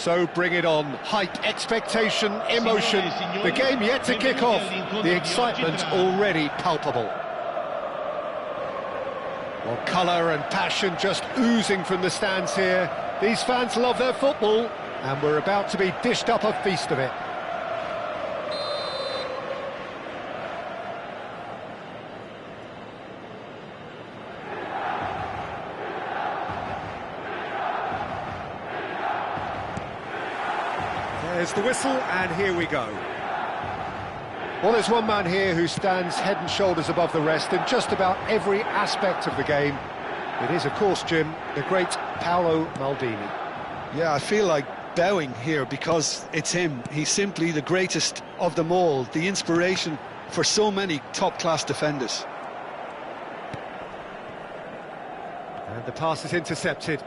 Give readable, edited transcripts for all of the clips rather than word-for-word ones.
So bring it on. Hype, expectation, emotion. The game yet to kick off. The excitement already palpable. Well, colour and passion just oozing from the stands here. These fans love their football, and we're about to be dished up a feast of it. There's the whistle, and here we go. Well, there's one man here who stands head and shoulders above the rest in just about every aspect of the game. It is, of course, Jim, the great Paolo Maldini. Yeah, I feel like bowing here because it's him. He's simply the greatest of them all, the inspiration for so many top-class defenders. And the pass is intercepted.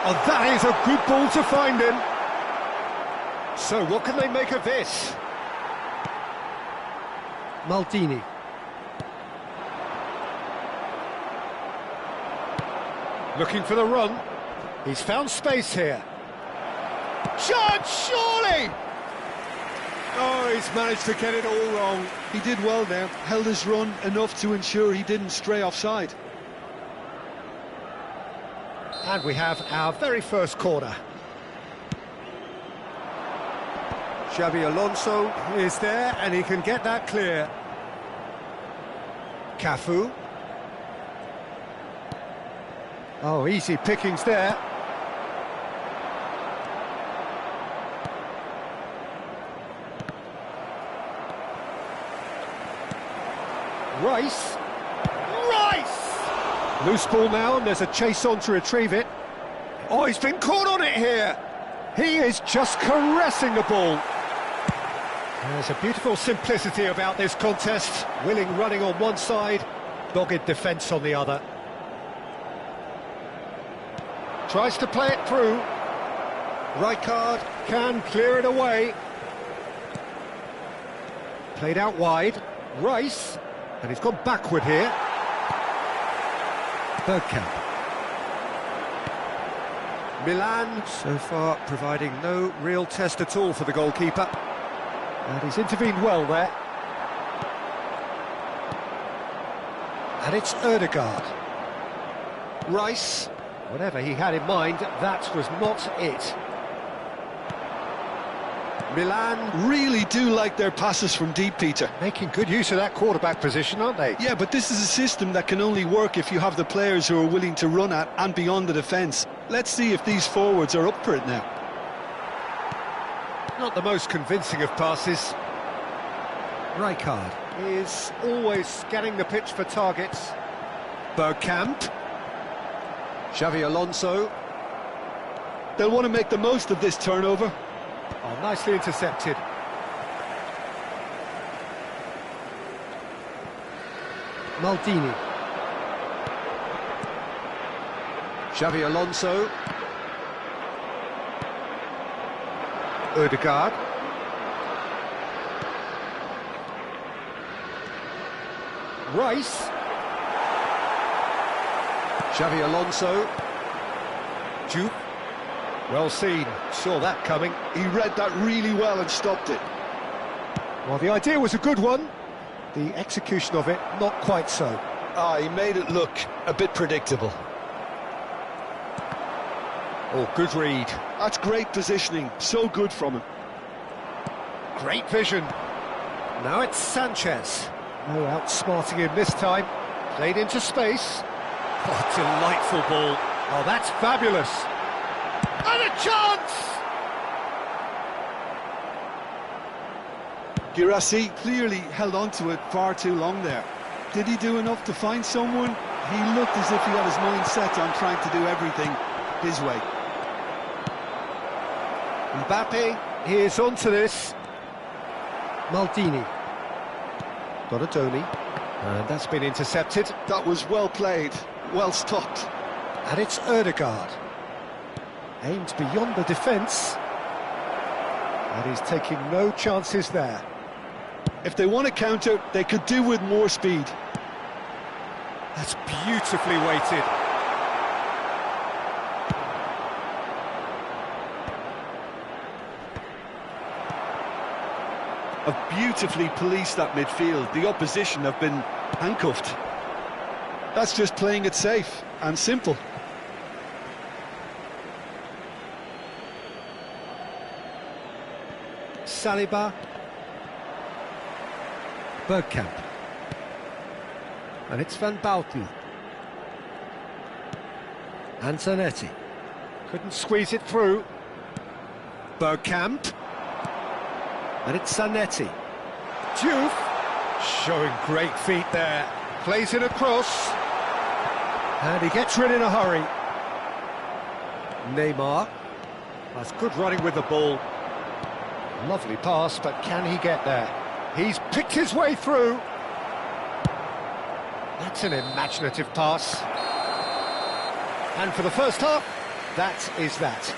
Oh, that is a good ball to find him. So, what can they make of this? Maldini. Looking for the run. He's found space here. Chance, surely! Oh, he's managed to get it all wrong. He did well there, held his run enough to ensure he didn't stray offside. And we have our very first corner. Xabi Alonso is there, and he can get that clear. Cafu. Oh, easy pickings there. Rice. Loose ball now, and there's a chase on to retrieve it. Oh, he's been caught on it here. He is just caressing the ball. There's a beautiful simplicity about this contest. Willing running on one side, dogged defence on the other. Tries to play it through. Rijkaard can clear it away. Played out wide. Rice, and he's gone backward here. Bergkamp. Milan, so far providing no real test at all for the goalkeeper. And he's intervened well there. And it's Ødegaard. Rice, whatever he had in mind, that was not it. Milan Really do like their passes from deep, Peter. making good use of that quarterback position, aren't they? Yeah, but this is a system that can only work if you have the players who are willing to run at and beyond the defence. Let's see if these forwards are up for it now. Not the most convincing of passes. Rijkaard is always scanning the pitch for targets. Bergkamp. Xabi Alonso. They'll want to make the most of this turnover. Oh, nicely intercepted. Maldini. Xabi Alonso. Ødegaard. Rice. Xabi Alonso. Jupe. Well seen, saw that coming. He read that really well and stopped it. Well, the idea was a good one. The execution of it, not quite so. He made it look a bit predictable. Oh, good read. That's great positioning, so good from him. Great vision. Now it's Sanchez. No outsmarting him this time. Played into space. Oh, delightful ball. Oh, that's fabulous. And a chance! Girassi clearly held on to it far too long there. Did he do enough to find someone? He looked as if he had his mind set on trying to do everything his way. Mbappe is onto this. Maldini. Donadoni. And that's been intercepted. That was well played, well stopped. And it's Ødegaard. Aimed beyond the defence. And he's taking no chances there. If they want to counter, they could do with more speed. That's beautifully weighted. have beautifully policed that midfield. The opposition have been handcuffed. That's just playing it safe and simple. Saliba. Bergkamp. And it's Van Bouten. Antonetti. Couldn't squeeze it through. Bergkamp. And it's Zanetti. Diouf. Showing great feet there. Plays it across. And he gets rid in a hurry. Neymar. That's good running with the ball. Lovely pass, but can he get there? He's picked his way through. That's an imaginative pass. And for the first half, that is that.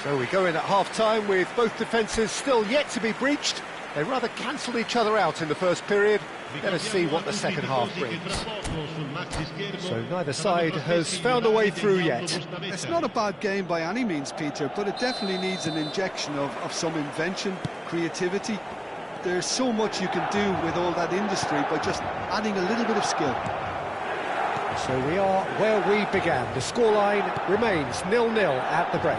So we go in at half-time with both defences still yet to be breached. They rather cancelled each other out in the first period. Let us see what the second half brings. So neither side has found a way through yet. It's not a bad game by any means, Peter, but it definitely needs an injection of some invention, creativity. There's so much you can do with all that industry by just adding a little bit of skill. So we are where we began. The scoreline remains 0-0 at the break.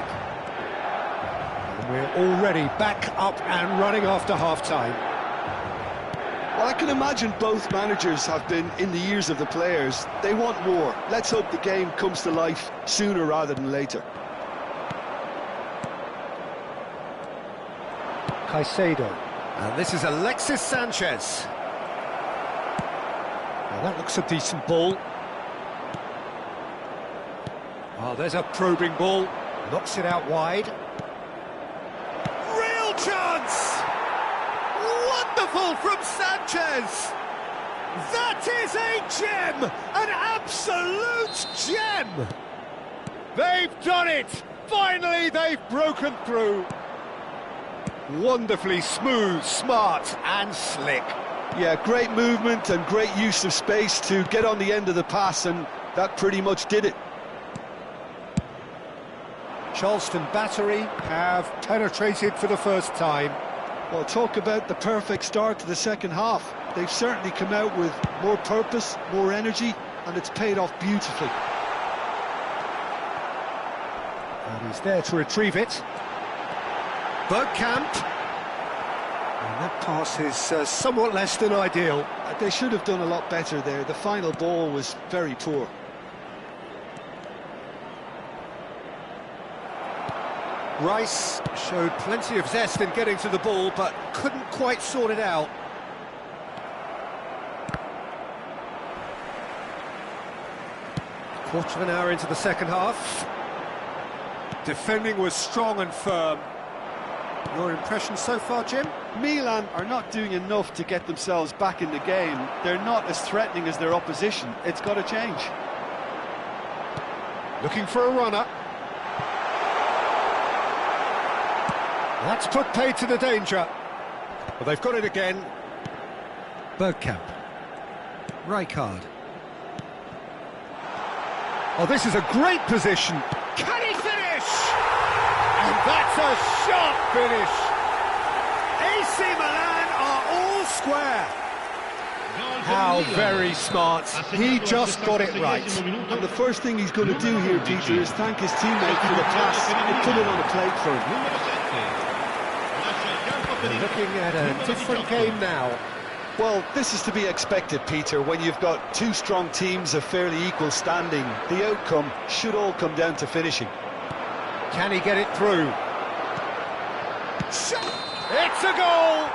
And we're already back up and running after half-time. Well, I can imagine both managers have been in the ears of the players. They want more. Let's hope the game comes to life sooner rather than later. Caicedo. And this is Alexis Sanchez. Now that looks a decent ball. Oh, there's a probing ball. Knocks it out wide. Real chance! Wonderful from Sanchez! That is a gem! An absolute gem! They've done it! Finally, they've broken through. Wonderfully smooth, smart and slick. Yeah, great movement and great use of space to get on the end of the pass, and that pretty much did it. Charleston Battery have penetrated for the first time. Well, talk about the perfect start to the second half. They've certainly come out with more purpose, more energy, and it's paid off beautifully. And he's there to retrieve it. Bergkamp. And that pass is somewhat less than ideal. They should have done a lot better there. The final ball was very poor. Rice showed plenty of zest in getting to the ball, but couldn't quite sort it out. Quarter of an hour into the second half. Defending was strong and firm. Your impression so far, Jim? Milan are not doing enough to get themselves back in the game. They're not as threatening as their opposition. It's got to change. Looking for a runner. That's put paid to the danger. Well, they've got it again. Bergkamp. Rijkaard. Oh, this is a great position. Can he finish? And that's a sharp finish. AC Milan are all square. How very smart. He just got it right. And the first thing he's going to do here, Peter, is thank his teammate for the pass and put it on a plate for him. We're looking at a different game now. Well, this is to be expected, Peter, when you've got two strong teams of fairly equal standing. The outcome should all come down to finishing. Can he get it through? It's a goal!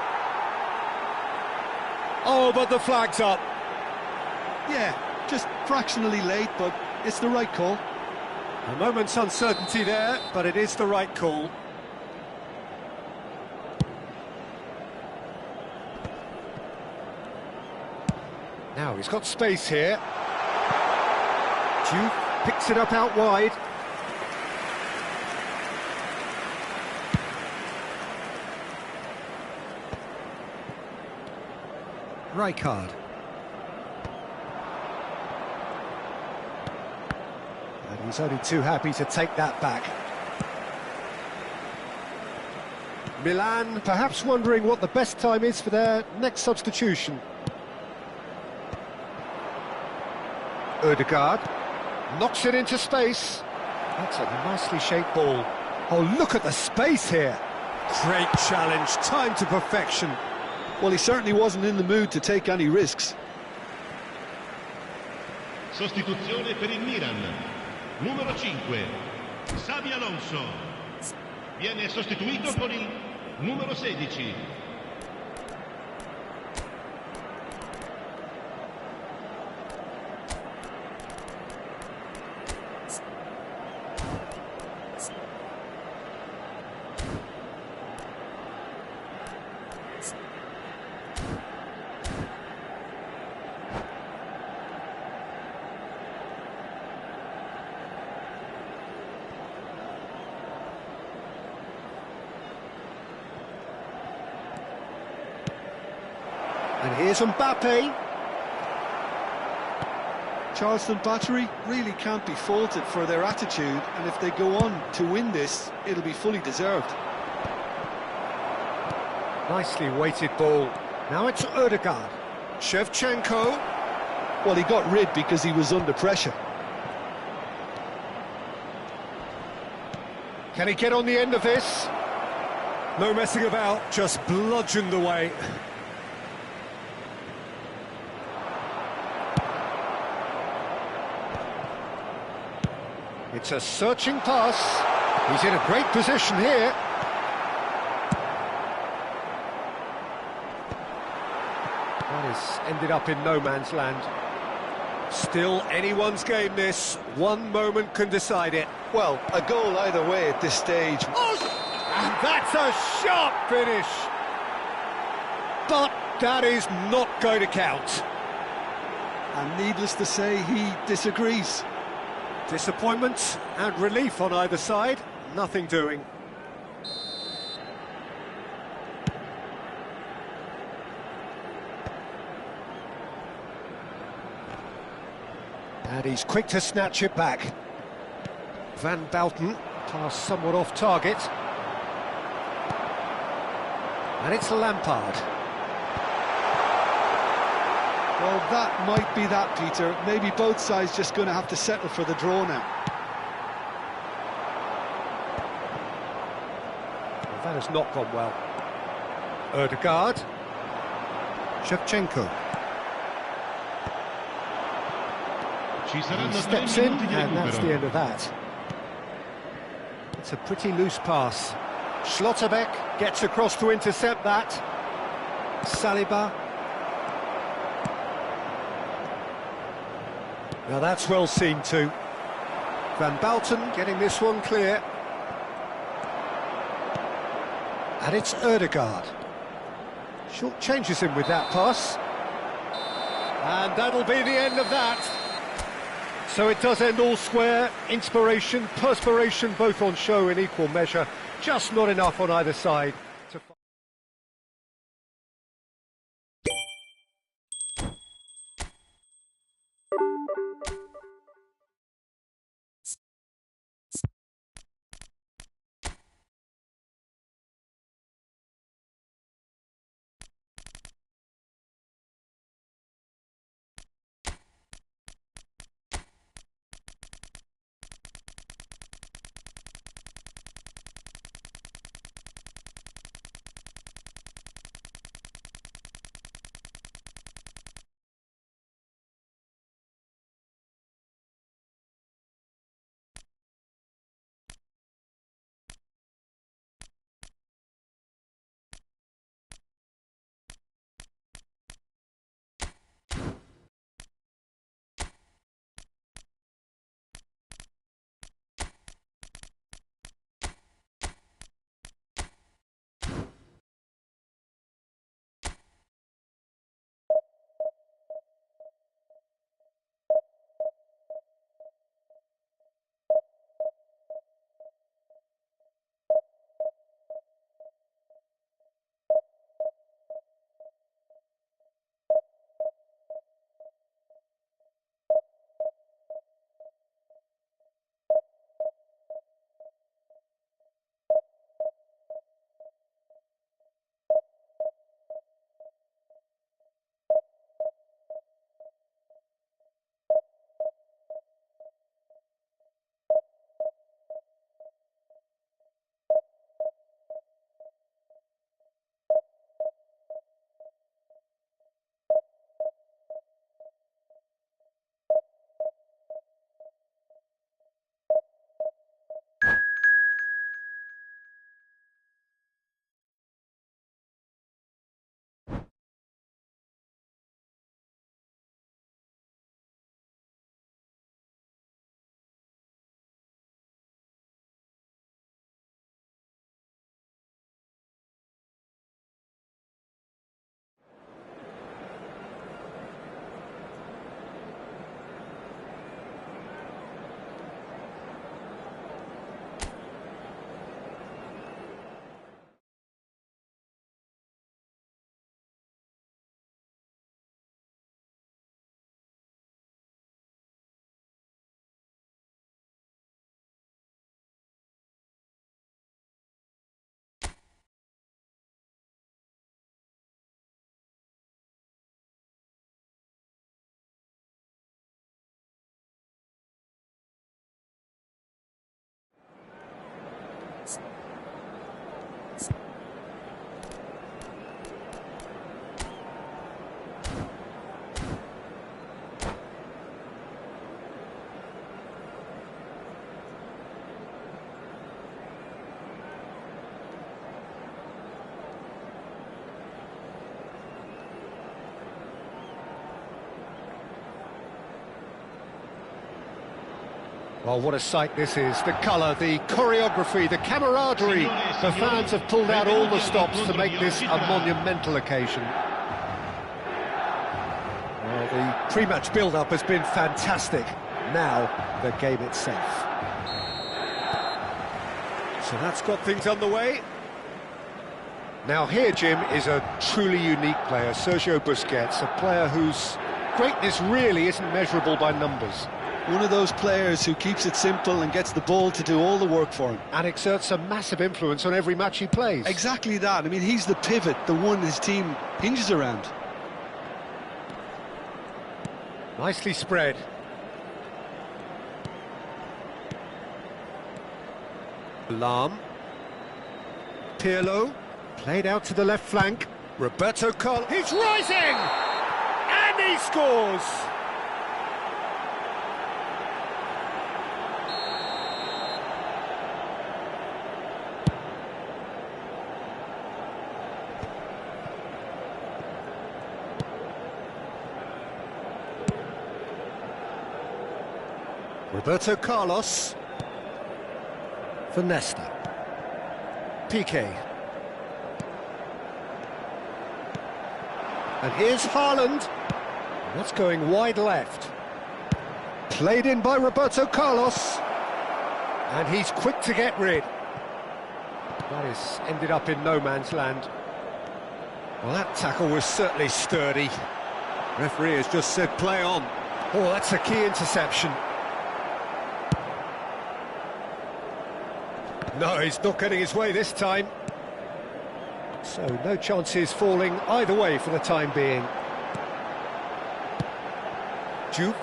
Oh, but the flag's up. Yeah, just fractionally late, but it's the right call. A moment's uncertainty there, but it is the right call. Now he's got space here. Duke picks it up out wide. Rijkaard. And he's only too happy to take that back. Milan perhaps wondering what the best time is for their next substitution. Ødegaard knocks it into space. That's a nicely shaped ball. Oh, look at the space here. Great challenge, timed to perfection. Well, he certainly wasn't in the mood to take any risks. Sostituzione per il Milan. Numero 5, Xabi Alonso. Viene sostituito con il numero 16. And here's Mbappe. Charleston Battery really can't be faulted for their attitude, and if they go on to win this, it'll be fully deserved. Nicely weighted ball. Now it's Ødegaard. Shevchenko. Well, he got rid because he was under pressure. Can he get on the end of this? No messing about, just bludgeoned away. It's a searching pass. He's in a great position here. That has ended up in no man's land. Still anyone's game this. One moment can decide it. Well, a goal either way at this stage. Oh, and that's a sharp finish. But that is not going to count. And needless to say, he disagrees. Disappointment and relief on either side, nothing doing. And he's quick to snatch it back. Van Bouten, pass somewhat off target. And it's Lampard. Well, that might be that, Peter. Maybe both sides just going to have to settle for the draw now. Well, that has not gone well. Ødegaard. Shevchenko. Ci saranno He 3 steps in, minuti di and that's the recupero. end of that. It's a pretty loose pass. Schlotterbeck gets across to intercept that. Saliba. Now that's well seen too. Van Bouten getting this one clear. And it's Ødegaard. Short changes him with that pass. And that'll be the end of that. So it does end all square. Inspiration, perspiration, both on show in equal measure. Just not enough on either side to Well, what a sight this is. The colour, the choreography, the camaraderie. The fans have pulled out all the stops to make this a monumental occasion. Well, the pre-match build-up has been fantastic. Now, the game itself. So that's got things underway. Now here, Jim, is a truly unique player, Sergio Busquets, a player whose greatness really isn't measurable by numbers. One of those players who keeps it simple and gets the ball to do all the work for him. And exerts a massive influence on every match he plays. Exactly that. I mean, he's the pivot, the one his team hinges around. Nicely spread. Alarm. Pirlo. Played out to the left flank. Roberto Carlos. He's rising! And he scores! Roberto Carlos. For Nesta. Piqué. And here's Haaland. That's going wide left. Played in by Roberto Carlos. And he's quick to get rid. That is ended up in no man's land. Well, that tackle was certainly sturdy. Referee has just said play on. Oh, that's a key interception. No, he's not getting his way this time. So no chances falling either way for the time being. Diouf.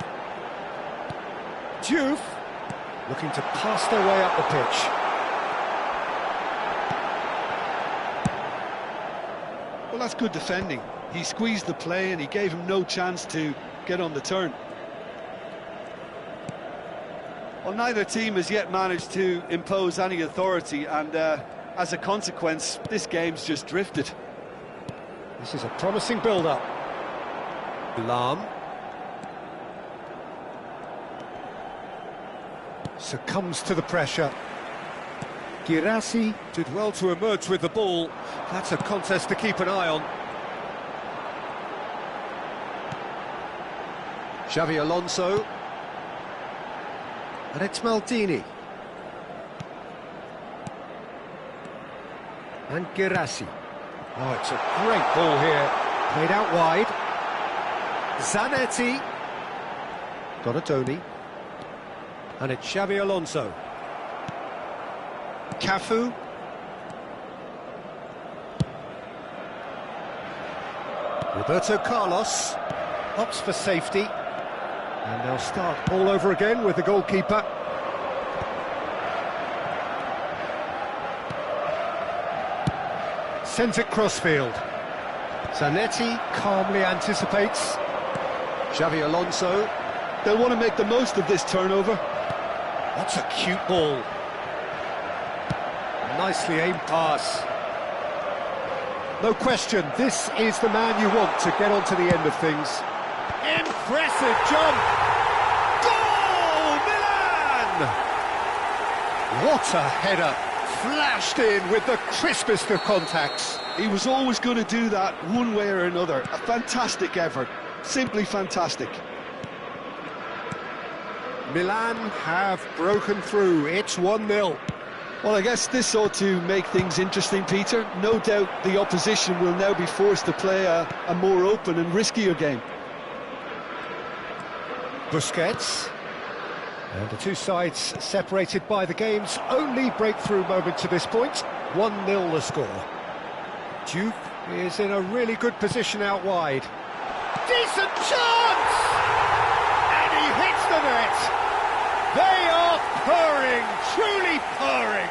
Diouf looking to pass their way up the pitch. Well, that's good defending. He squeezed the play and he gave him no chance to get on the turn. Well, neither team has yet managed to impose any authority, and as a consequence, this game's just drifted. This is a promising build-up. Alarm. Succumbs to the pressure. Girassi did well to emerge with the ball. That's a contest to keep an eye on. Xavi Alonso. And it's Maldini. And Girassi. Oh, it's a great ball here. Played out wide. Zanetti. Donatoni. And it's Xavi Alonso. Cafu. Roberto Carlos. Opts for safety. And they'll start all over again with the goalkeeper. Sends it crossfield. Zanetti calmly anticipates. Xavi Alonso. They'll want to make the most of this turnover. That's a cute ball. Nicely aimed pass. No question, this is the man you want to get on to the end of things. Impressive jump! Goal, Milan! What a header! Flashed in with the crispest of contacts. He was always going to do that one way or another. A fantastic effort, simply fantastic. Milan have broken through, it's 1-0. Well, I guess this ought to make things interesting, Peter. No doubt the opposition will now be forced to play a more open and riskier game. Busquets. And the two sides separated by the game's only breakthrough moment to this point. 1-0 the score. Diouf is in a really good position out wide. Decent chance! And he hits the net! They are purring, truly purring.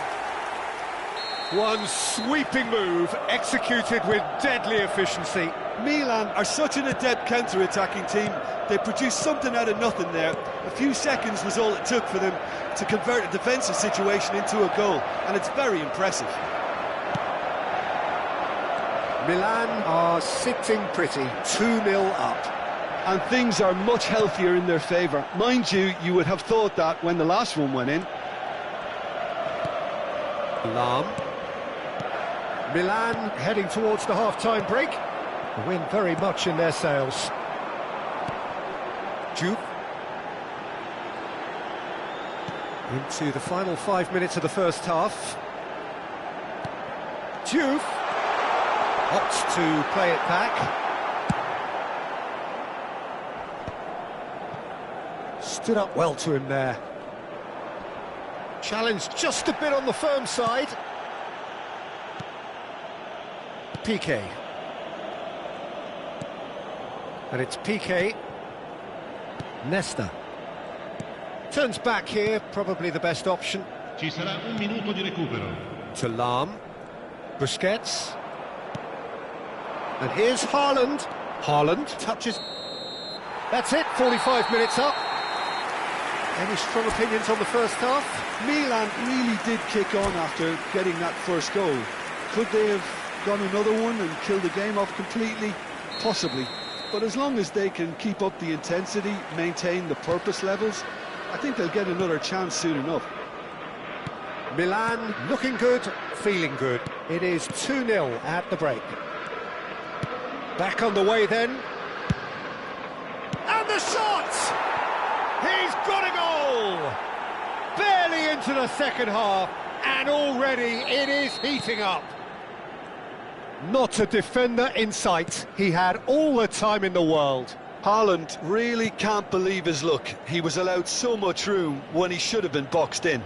One sweeping move, executed with deadly efficiency. Milan are such an adept counter-attacking team. They produced something out of nothing there. A few seconds was all it took for them to convert a defensive situation into a goal, and it's very impressive. Milan are sitting pretty, 2-0 up. and things are much healthier in their favour. Mind you, you would have thought that when the last one went in. Milan heading towards the half-time break. The wind very much in their sails. Juve. Into the final 5 minutes of the first half. Juve opts to play it back. Stood up well to him there. Challenged just a bit on the firm side. Piqué. And it's Piqué. Nesta. Turns back here, probably the best option. Ci sarà un minuto di recupero. To Lahm. Busquets. And here's Haaland. Haaland touches. That's it, 45 minutes up. Any strong opinions on the first half? Milan really did kick on after getting that first goal. Could they have gone another one and killed the game off completely? Possibly. But as long as they can keep up the intensity, maintain the purpose levels, I think they'll get another chance soon enough. Milan looking good, feeling good. It is 2-0 at the break. Back on the way then. And the shot! He's got a goal! Barely into the second half, and already it is heating up. Not a defender in sight. He had all the time in the world. Haaland really can't believe his luck. He was allowed so much room when he should have been boxed in.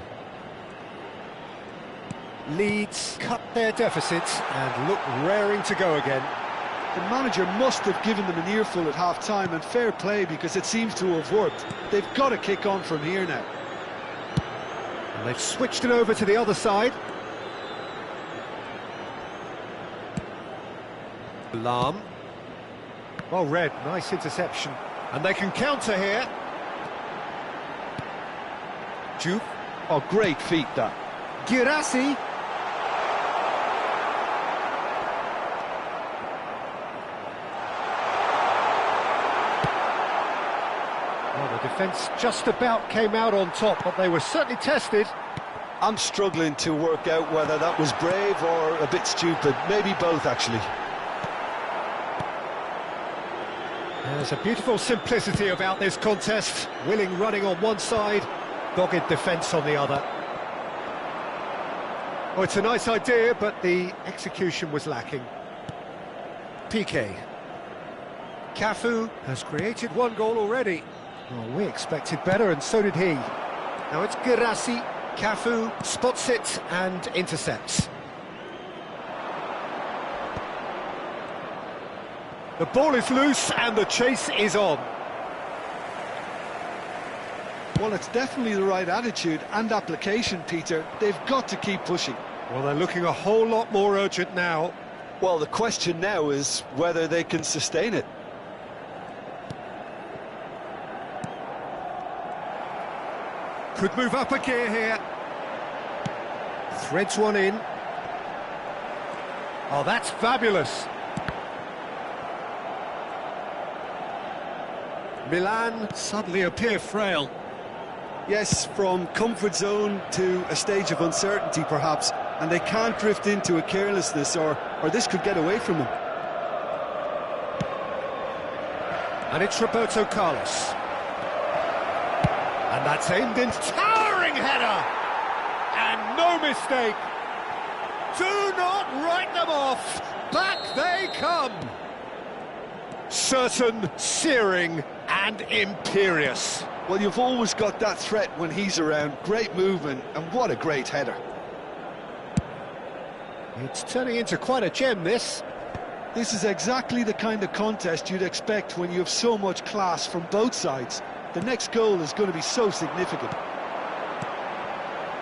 Leeds cut their deficits and look raring to go again. The manager must have given them an earful at half-time, and fair play, because it seems to have worked. They've got to kick on from here now. And they've switched it over to the other side. Lahm. Well read, nice interception. And they can counter here. Juve. Oh, great feat, that. Girassi. Well, the defence just about came out on top, but they were certainly tested. I'm struggling to work out whether that was brave or a bit stupid. Maybe both, actually. There's a beautiful simplicity about this contest. Willing running on one side, dogged defence on the other. Oh, it's a nice idea, but the execution was lacking. Piqué. Cafu has created one goal already. Well, we expected better, and so did he. Now it's Girassi. Cafu spots it and intercepts. The ball is loose and the chase is on. Well, it's definitely the right attitude and application, Peter. They've got to keep pushing. Well, they're looking a whole lot more urgent now. Well, the question now is whether they can sustain it. Could move up a gear here. Threads one in. Oh, that's fabulous. Milan suddenly appear frail. Yes, from comfort zone to a stage of uncertainty, perhaps, and they can't drift into a carelessness, or this could get away from them. And it's Roberto Carlos. And that's aimed in. Towering header! And no mistake. Do not write them off. Back they come. Certain, searing, and imperious. Well, you've always got that threat when he's around. Great movement, and what a great header. It's turning into quite a gem, this. This is exactly the kind of contest you'd expect when you have so much class from both sides. The next goal is going to be so significant.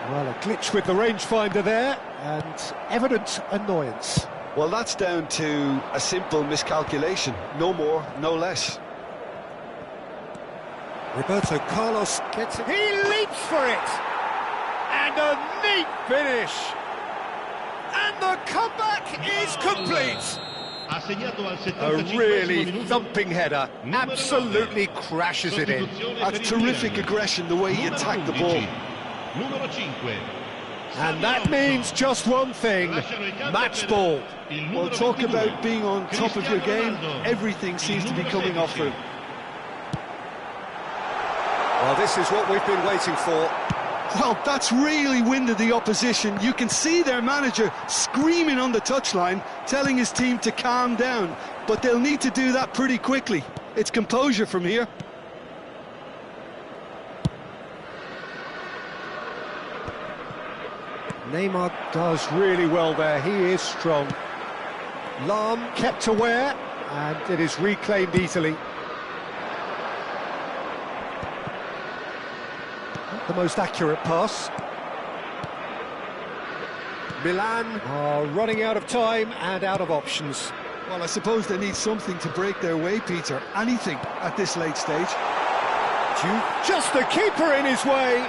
Well, a glitch with the rangefinder there, and evident annoyance. Well, that's down to a simple miscalculation. No more, no less. Roberto Carlos gets it. He leaps for it! And a neat finish! And the comeback is complete! Ha segnato al A 75esimo really minuto. thumping header, Numero absolutely 9. crashes it in. Sostituzione That's per il terrific Milan. aggression, the way he Numero attacked the 11. ball. Numero 5. And that means just one thing, match ball. Well, talk about being on top of your game. Everything seems to be coming off for him. Well, this is what we've been waiting for. Well, that's really winded the opposition. You can see their manager screaming on the touchline, telling his team to calm down. But they'll need to do that pretty quickly. It's composure from here. Neymar does really well there, he is strong. Lahm kept aware, and it is reclaimed easily. Not the most accurate pass. Milan are running out of time and out of options. Well, I suppose they need something to break their way, Peter. Anything at this late stage. Just the keeper in his way.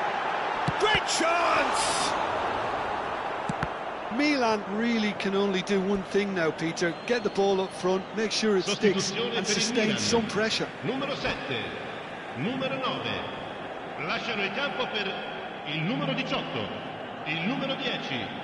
Great chance! Milan really can only do one thing now, Peter. Get the ball up front, make sure it sticks, and sustain some pressure. Numero 7, numero 9. Lasciano il campo per il numero 18, il numero 10.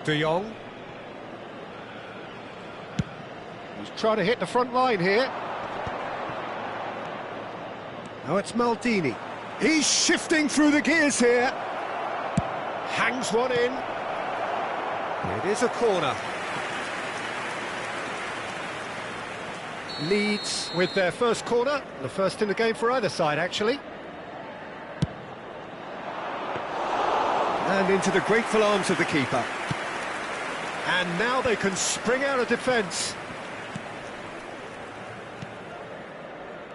De Jong. He's trying to hit the front line here. Now it's Maldini. He's shifting through the gears here. Hangs one in. It is a corner. Leeds with their first corner. The first in the game for either side, actually. And into the grateful arms of the keeper. And now they can spring out of defence.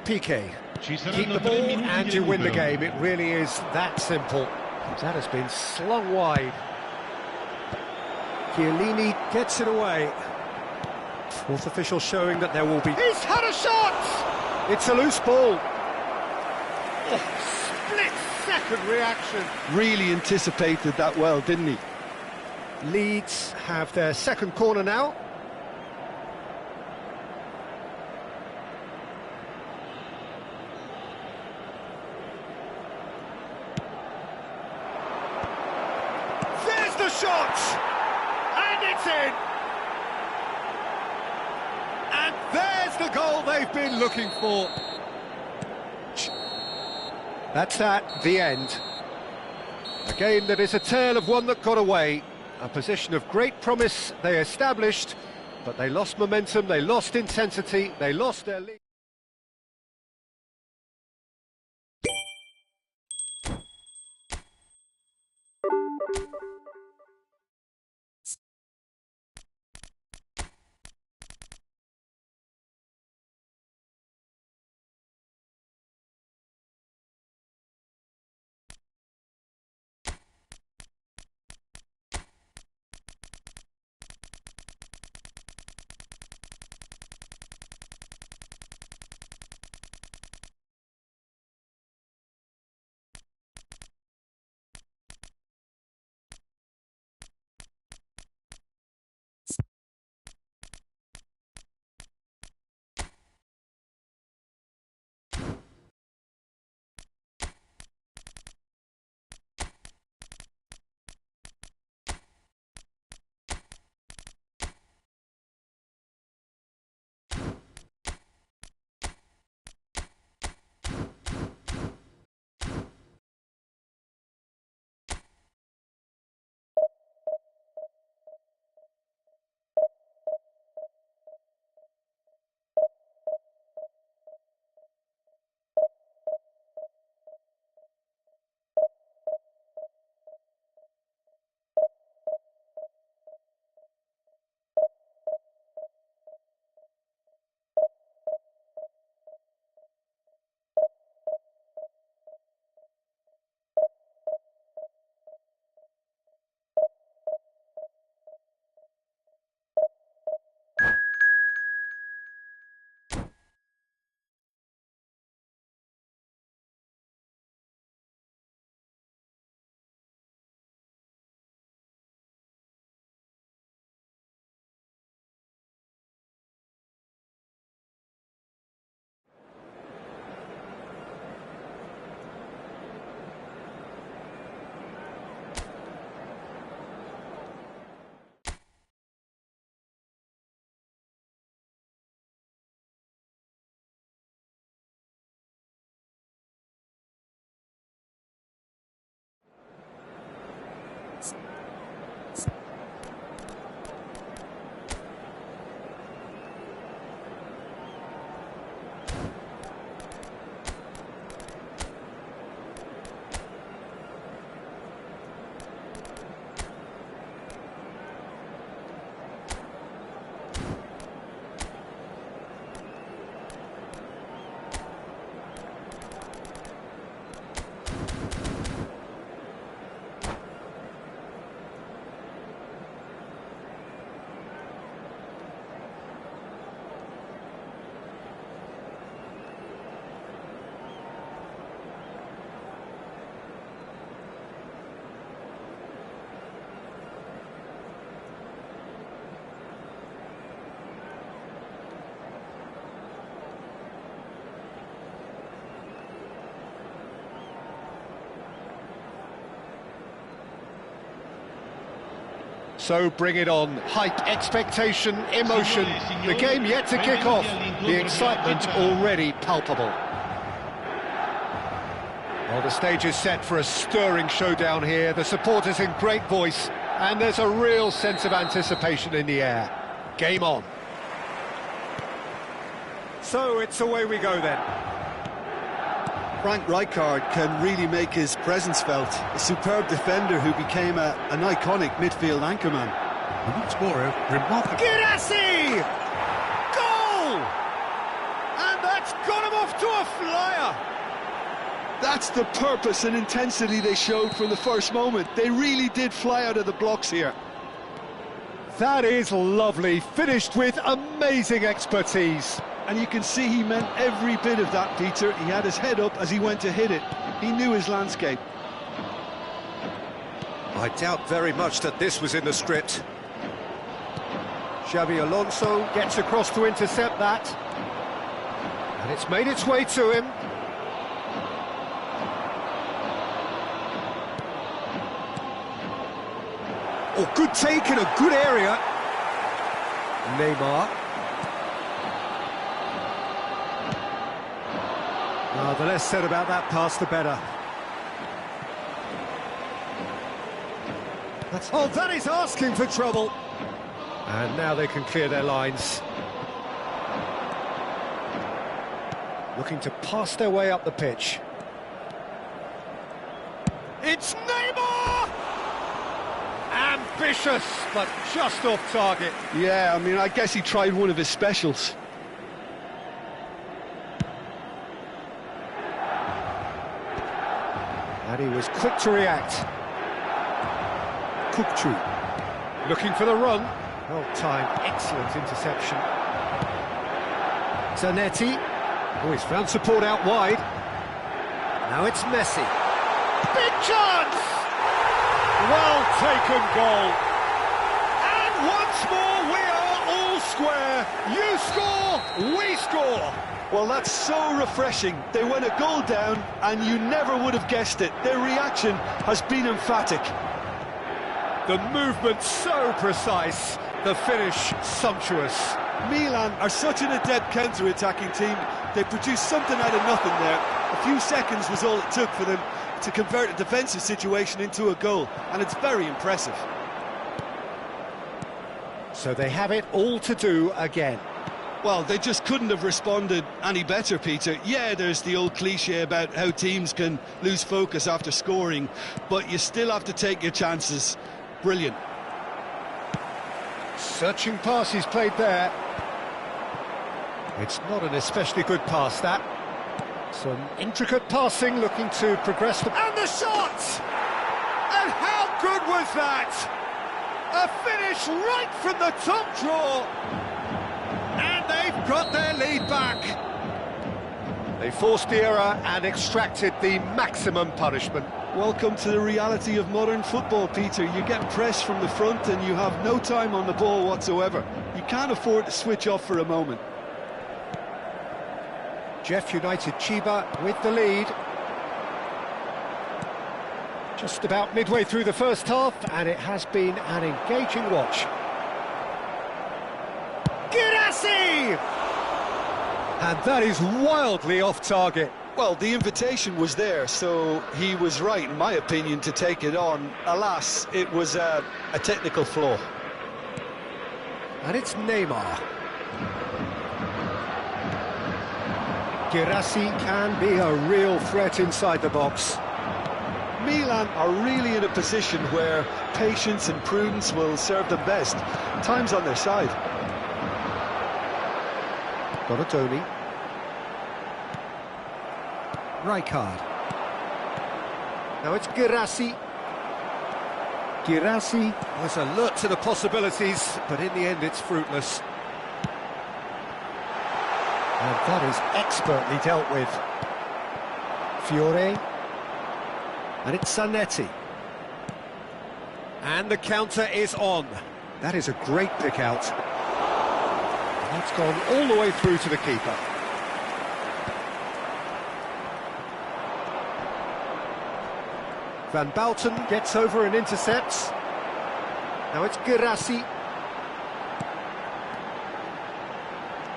Piqué. Keep the ball and you win the game. It really is that simple. That has been slung wide. Chiellini gets it away. Fourth official showing that there will be... He's had a shot! It's a loose ball. Oh, split-second reaction. Really anticipated that well, didn't he? Leeds have their second corner now. There's the shot! And it's in! And there's the goal they've been looking for. That's that, the end. A game that is a tale of one that got away. A position of great promise they established, but they lost momentum, they lost intensity, they lost their lead. So bring it on. Hype, expectation, emotion. The game yet to kick off. The excitement already palpable. Well, the stage is set for a stirring showdown here. The supporters in great voice, and there's a real sense of anticipation in the air. Game on. So it's away we go then. Frank Rijkaard can really make his presence felt. A superb defender who became an iconic midfield anchorman. And what's more, remarkable. Girassi! Goal! And that's got him off to a flyer. That's the purpose and intensity they showed from the first moment. They really did fly out of the blocks here. That is lovely, finished with amazing expertise. And you can see he meant every bit of that, Peter. He had his head up as he went to hit it. He knew his landscape. I doubt very much that this was in the script. Xabi Alonso gets across to intercept that. And it's made its way to him. Oh, good take in a good area. Neymar. Oh, the less said about that pass, the better. Oh, that is asking for trouble. And now they can clear their lines. Looking to pass their way up the pitch. It's Neymar! Ambitious, but just off target. Yeah, I mean, I guess he tried one of his specials. And he was quick to react. Kukçu looking for the run. Well timed, excellent interception. Zanetti. Oh, he's found support out wide. Now it's Messi. Big chance! Well taken goal. And once more we are all square. You score, we score. Well, that's so refreshing. They went a goal down, and you never would have guessed it. Their reaction has been emphatic. The movement so precise, the finish sumptuous. Milan are such an adept counter-attacking team. They produced something out of nothing there. A few seconds was all it took for them to convert a defensive situation into a goal, and it's very impressive. So they have it all to do again. Well, they just couldn't have responded any better, Peter. Yeah, there's the old cliche about how teams can lose focus after scoring, but you still have to take your chances. Brilliant. Searching pass he's played there. It's not an especially good pass, that. Some intricate passing, looking to progress the... And the shot! And how good was that? A finish right from the top draw! And they've got their lead back. They forced the error and extracted the maximum punishment. Welcome to the reality of modern football, Peter. You get pressed from the front and you have no time on the ball whatsoever. You can't afford to switch off for a moment. Jeff United Chiba with the lead. Just about midway through the first half, and it has been an engaging watch. Girassi! And that is wildly off target. Well, the invitation was there, so he was right, in my opinion, to take it on. Alas, it was a technical flaw. And it's Neymar. Girassi can be a real threat inside the box. Milan are really in a position where patience and prudence will serve them best. Time's on their side. Donatoni. Rijkaard. Now it's Girassi. Girassi was alert to the possibilities, but in the end it's fruitless. And that is expertly dealt with. Fiore. And it's Zanetti. And the counter is on. That is a great pick out. That's gone all the way through to the keeper. Van Bouten gets over and intercepts. Now it's Girassi.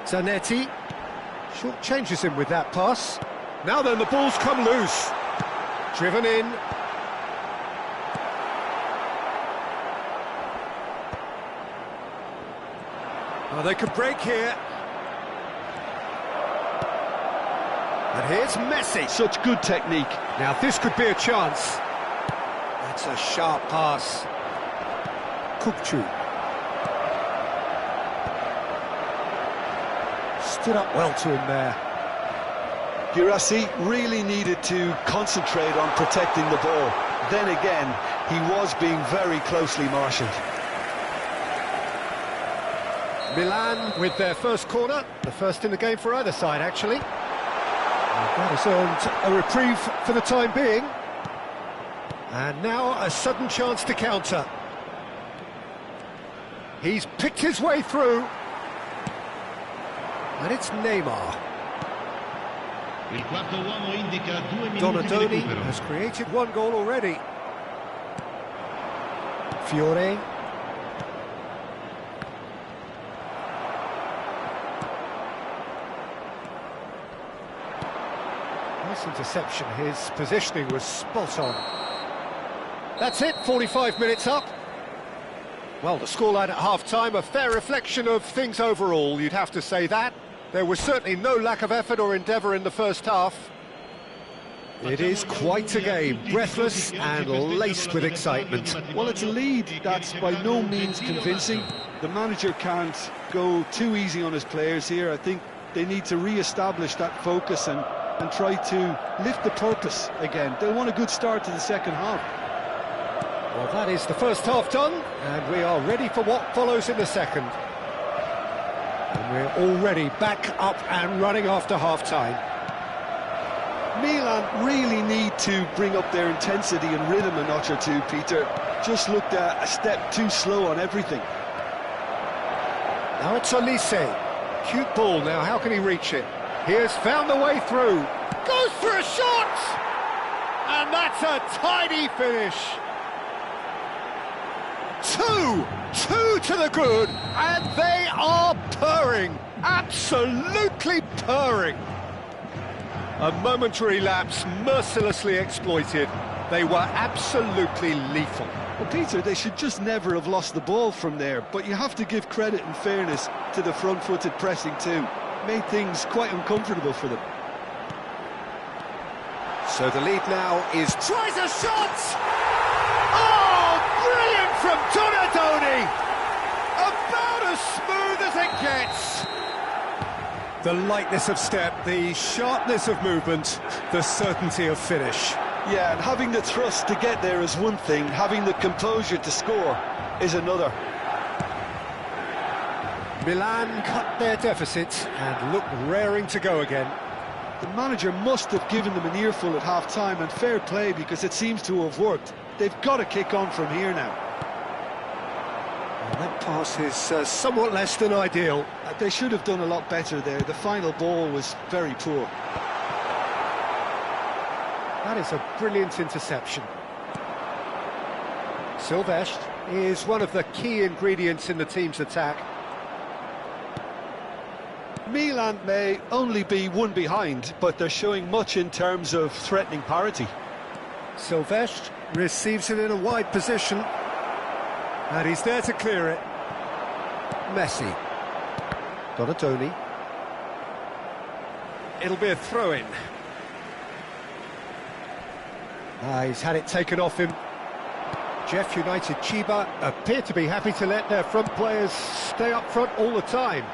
Zanetti. Short changes him with that pass. Now then, the ball's come loose. Driven in. Oh, they could break here. And here's Messi. Such good technique. Now this could be a chance. That's a sharp pass. Kukçu. Stood up well to him there. Girassi really needed to concentrate on protecting the ball. Then again, he was being very closely marshalled. Milan with their first corner, the first in the game for either side, actually. And that has earned a reprieve for the time being. And now a sudden chance to counter. He's picked his way through. And it's Neymar. Il quarto uomo indica 2 minuti di Donadoni recupero. has created one goal already. Fiore. Nice interception, his positioning was spot on. That's it, 45 minutes up. Well, the scoreline at half-time, a fair reflection of things overall, you'd have to say that. There was certainly no lack of effort or endeavour in the first half. It is quite a game, breathless and laced with excitement. Well, it's a lead that's by no means convincing. The manager can't go too easy on his players here. I think they need to re-establish that focus and try to lift the purpose again. They'll want a good start to the second half. Well, that is the first half done, and we are ready for what follows in the second. And we're already back up and running after half-time. Milan really need to bring up their intensity and rhythm a notch or two, Peter. Just looked a step too slow on everything. Now it's Olise. Cute ball now, how can he reach it? He has found the way through. Goes for a shot! And that's a tidy finish. Two to the good, and they are purring, absolutely purring. A momentary lapse mercilessly exploited. They were absolutely lethal. Well, Peter, they should just never have lost the ball from there, but you have to give credit and fairness to the front-footed pressing too. Made things quite uncomfortable for them. So the lead now is... Tries a shot! Oh, brilliant from Donadoni! About as smooth as it gets. The lightness of step, the sharpness of movement, the certainty of finish. Yeah, and having the thrust to get there is one thing, having the composure to score is another. Milan cut their deficit and look raring to go again. The manager must have given them an earful at half-time, and fair play because it seems to have worked. They've got to kick on from here now. And that pass is somewhat less than ideal. They should have done a lot better there. The final ball was very poor. That is a brilliant interception. Silvestre is one of the key ingredients in the team's attack. Milan may only be one behind, but they're showing much in terms of threatening parity. Silvestre receives it in a wide position, and he's there to clear it. Messi. Donadoni. It'll be a throw-in. He's had it taken off him. Jeff United Chiba appear to be happy to let their front players stay up front all the time.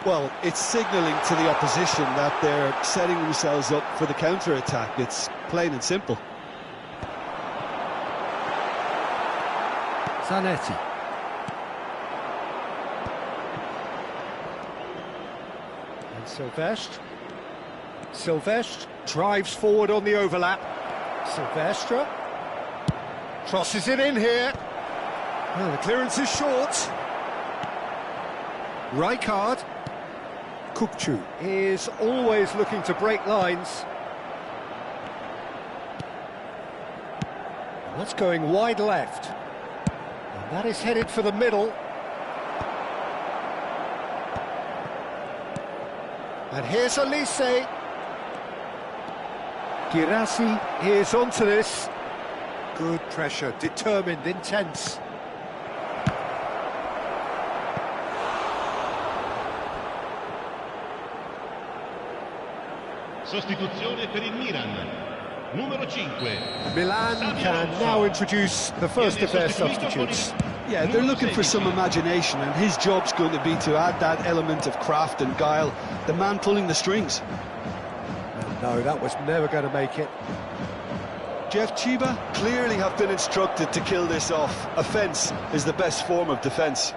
Well, it's signalling to the opposition that they're setting themselves up for the counter-attack. It's plain and simple. Zanetti. And Silvestre. Silvestre drives forward on the overlap. Silvestre crosses it in here. Oh, the clearance is short. Rijkaard. Kukçu is always looking to break lines. And that's going wide left. And That is headed for the middle. And here's Elise. Girassi is onto this. Good pressure, determined, intense. Sostituzione per il Milan. Numero 5. Milan can now introduce the first of their substitutes. Yeah, they're looking for some imagination, and his job's going to be to add that element of craft and guile, the man pulling the strings. No, that was never going to make it. Jeff Chiba clearly have been instructed to kill this off. Offence is the best form of defence.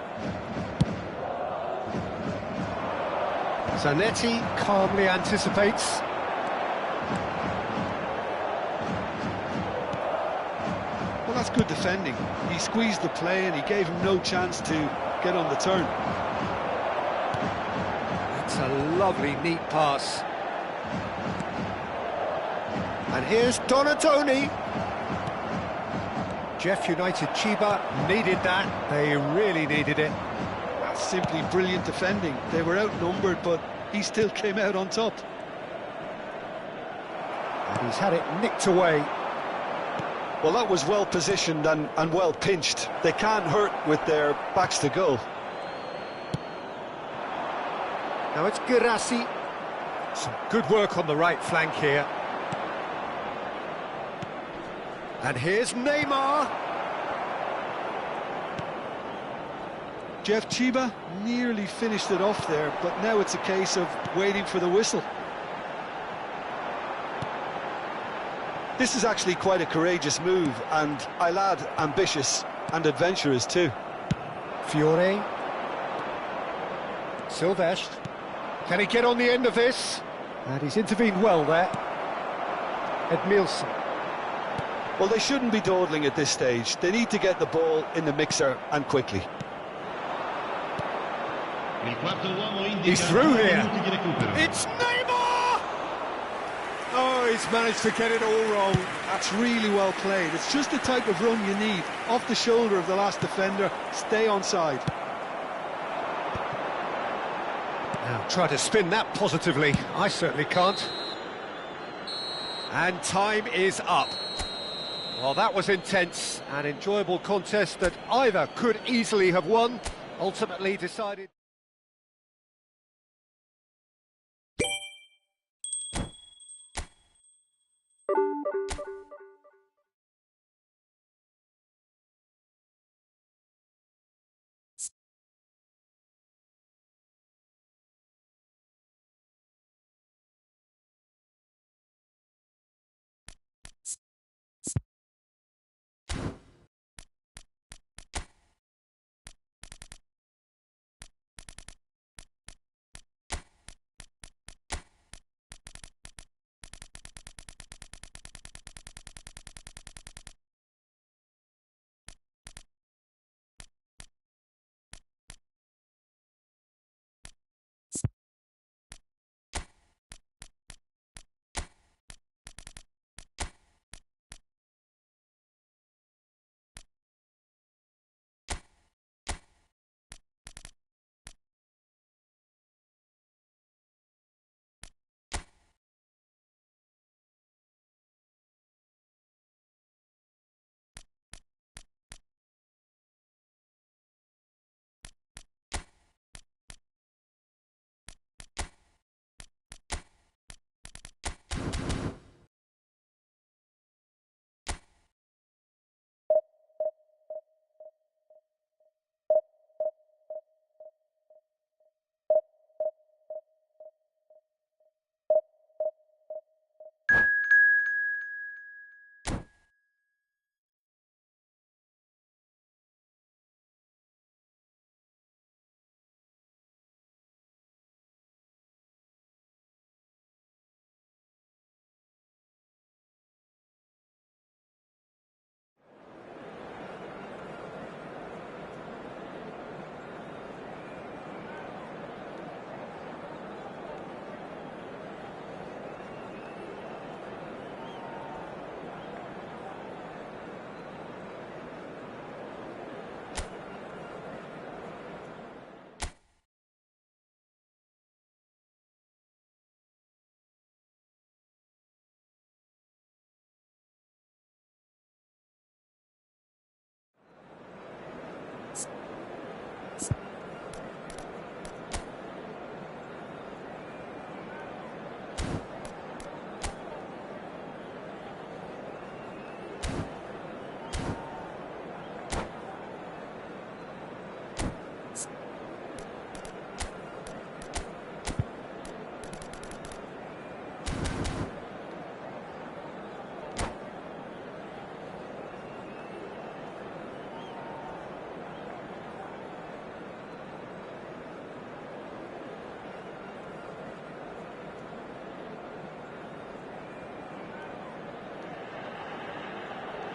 Zanetti calmly anticipates. Well, that's good defending. He squeezed the play and he gave him no chance to get on the turn. That's a lovely, neat pass. And here's Donatoni. Jeff United Chiba needed that. They really needed it. That's simply brilliant defending. They were outnumbered, but he still came out on top. And he's had it nicked away. Well, that was well positioned and well pinched. They can't hurt with their backs to goal. Now it's Girassi. Some good work on the right flank here. And here's Neymar. Jeff Chiba nearly finished it off there, but now it's a case of waiting for the whistle. This is actually quite a courageous move, and I'll add ambitious and adventurous too. Fiore. Silvestre. Can he get on the end of this? And he's intervened well there. Edmilson. Well, they shouldn't be dawdling at this stage. They need to get the ball in the mixer and quickly. He's through here. It's Neymar! Oh, he's managed to get it all wrong. That's really well played. It's just the type of run you need. Off the shoulder of the last defender, stay onside. Now, try to spin that positively. I certainly can't. And time is up. Well, that was intense, an enjoyable contest that either could easily have won, ultimately decided...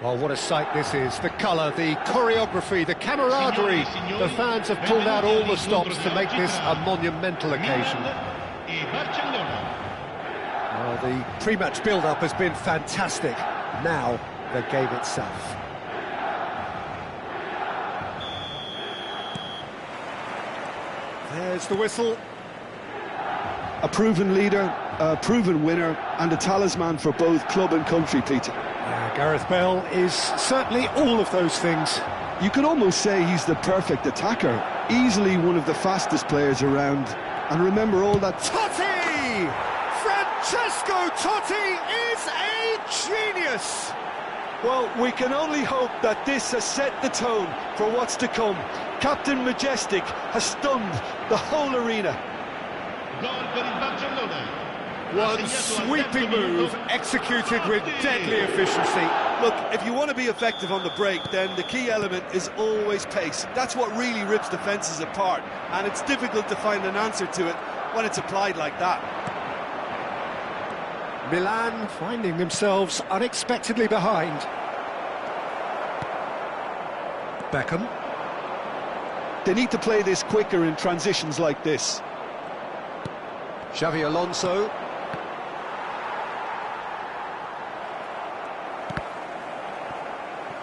Well, what a sight this is. The colour, the choreography, the camaraderie. The fans have pulled out all the stops to make this a monumental occasion. Well, the pre-match build-up has been fantastic. Now, the game itself. There's the whistle. A proven leader, a proven winner, and a talisman for both club and country, Peter. Yeah, Gareth Bale is certainly all of those things. You could almost say he's the perfect attacker, easily one of the fastest players around. And remember all that... Totti! Francesco Totti is a genius! Well, we can only hope that this has set the tone for what's to come. Captain Majestic has stunned the whole arena. One sweeping move executed with deadly efficiency. Look, if you want to be effective on the break, then the key element is always pace. That's what really rips defences apart, and it's difficult to find an answer to it when it's applied like that. Milan finding themselves unexpectedly behind. Beckham. They need to play this quicker in transitions like this. Xavi Alonso.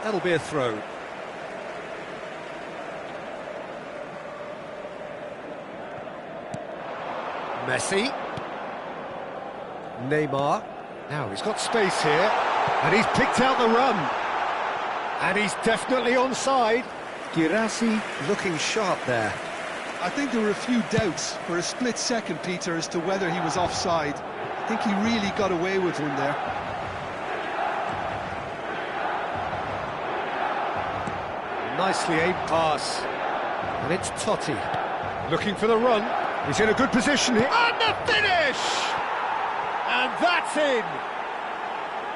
That'll be a throw. Messi. Neymar. Now he's got space here, and he's picked out the run. And he's definitely onside. Girassi looking sharp there. I think there were a few doubts for a split second, Peter, as to whether he was offside. I think he really got away with one there. Nicely aimed pass. And it's Totti. Looking for the run. He's in a good position here. And the finish! And that's in.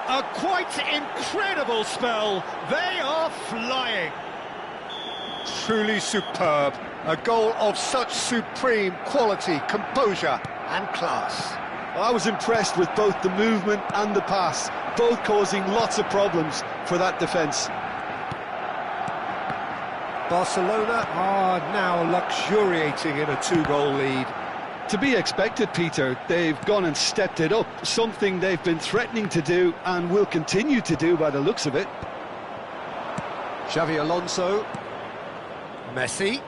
A quite incredible spell. They are flying. Truly superb. A goal of such supreme quality, composure and class. Well, I was impressed with both the movement and the pass, both causing lots of problems for that defence. Barcelona are now luxuriating in a two-goal lead. To be expected, Peter. They've gone and stepped it up, something they've been threatening to do and will continue to do by the looks of it. Xavi Alonso. Messi.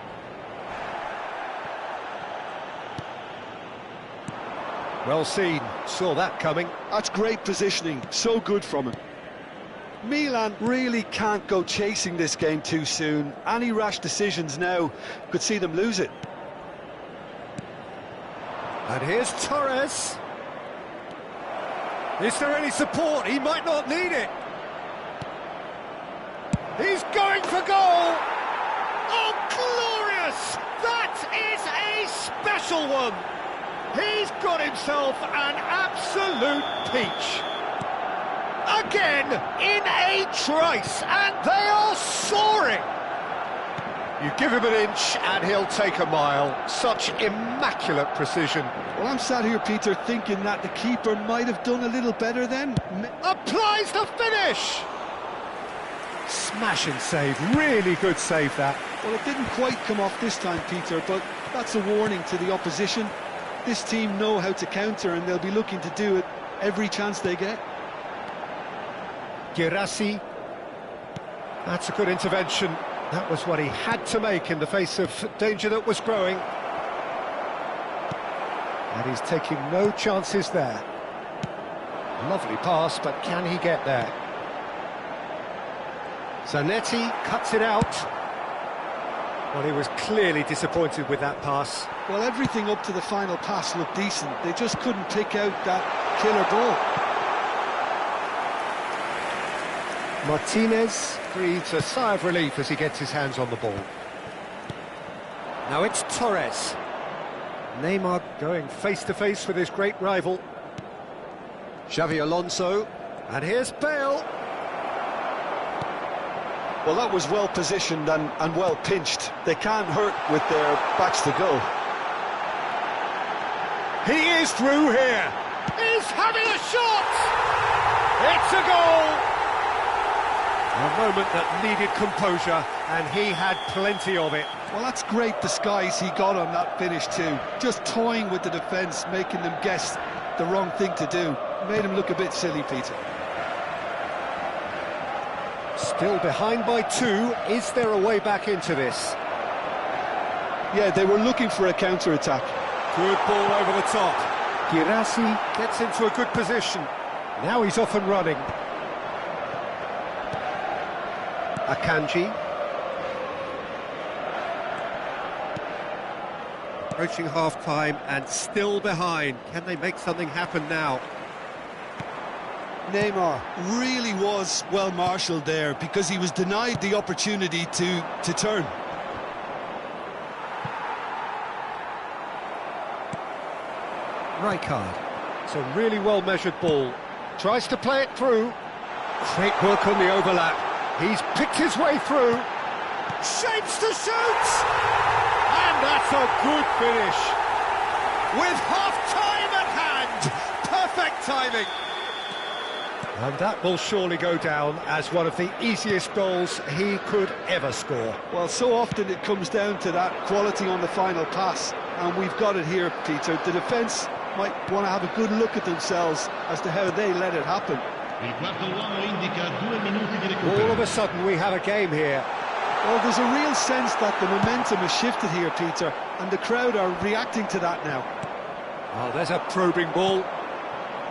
Well seen, saw that coming. That's great positioning, so good from him. Milan really can't go chasing this game too soon. Any rash decisions now could see them lose it. And here's Torres. Is there any support? He might not need it. He's going for goal! Oh, glorious! That is a special one! He's got himself an absolute peach. Again, in a trice, and they are soaring. You give him an inch and he'll take a mile. Such immaculate precision. Well, I'm sat here, Peter, thinking that the keeper might have done a little better then. Applies the finish! Smashing save, really good save that. Well, it didn't quite come off this time, Peter, but that's a warning to the opposition. This team know how to counter, and they'll be looking to do it every chance they get. Girassi. That's a good intervention. That was what he had to make in the face of danger that was growing. And he's taking no chances there. Lovely pass, but can he get there? Zanetti cuts it out. Well, he was clearly disappointed with that pass. Well, everything up to the final pass looked decent. They just couldn't pick out that killer ball. Martinez breathes a sigh of relief as he gets his hands on the ball. Now it's Torres. Neymar going face-to-face with his great rival. Xavi Alonso. And here's Bale. Well, that was well positioned and well pinched. They can't hurt with their backs to goal. He is through here. He's having a shot. It's a goal. A moment that needed composure, and he had plenty of it. Well, that's great disguise he got on that finish too. Just toying with the defence, making them guess the wrong thing to do. Made him look a bit silly, Peter. Still behind by 2. Is there a way back into this? Yeah, they were looking for a counter-attack. Good ball over the top. Girassi gets into a good position. Now he's off and running. Akanji. Approaching half-time and still behind. Can they make something happen now? Neymar really was well marshalled there because he was denied the opportunity to turn. Rijkaard. It's a really well-measured ball. Tries to play it through. Great work on the overlap. He's picked his way through. Shapes to shoot! And that's a good finish. With half-time at hand. Perfect timing. And that will surely go down as one of the easiest goals he could ever score. Well, so often it comes down to that quality on the final pass, and we've got it here, Peter. The defence might want to have a good look at themselves as to how they let it happen. Il quarto uomo indica 2 minuti di recupero. All of a sudden we have a game here. Well, there's a real sense that the momentum has shifted here, Peter, and the crowd are reacting to that now. Oh, there's a probing ball.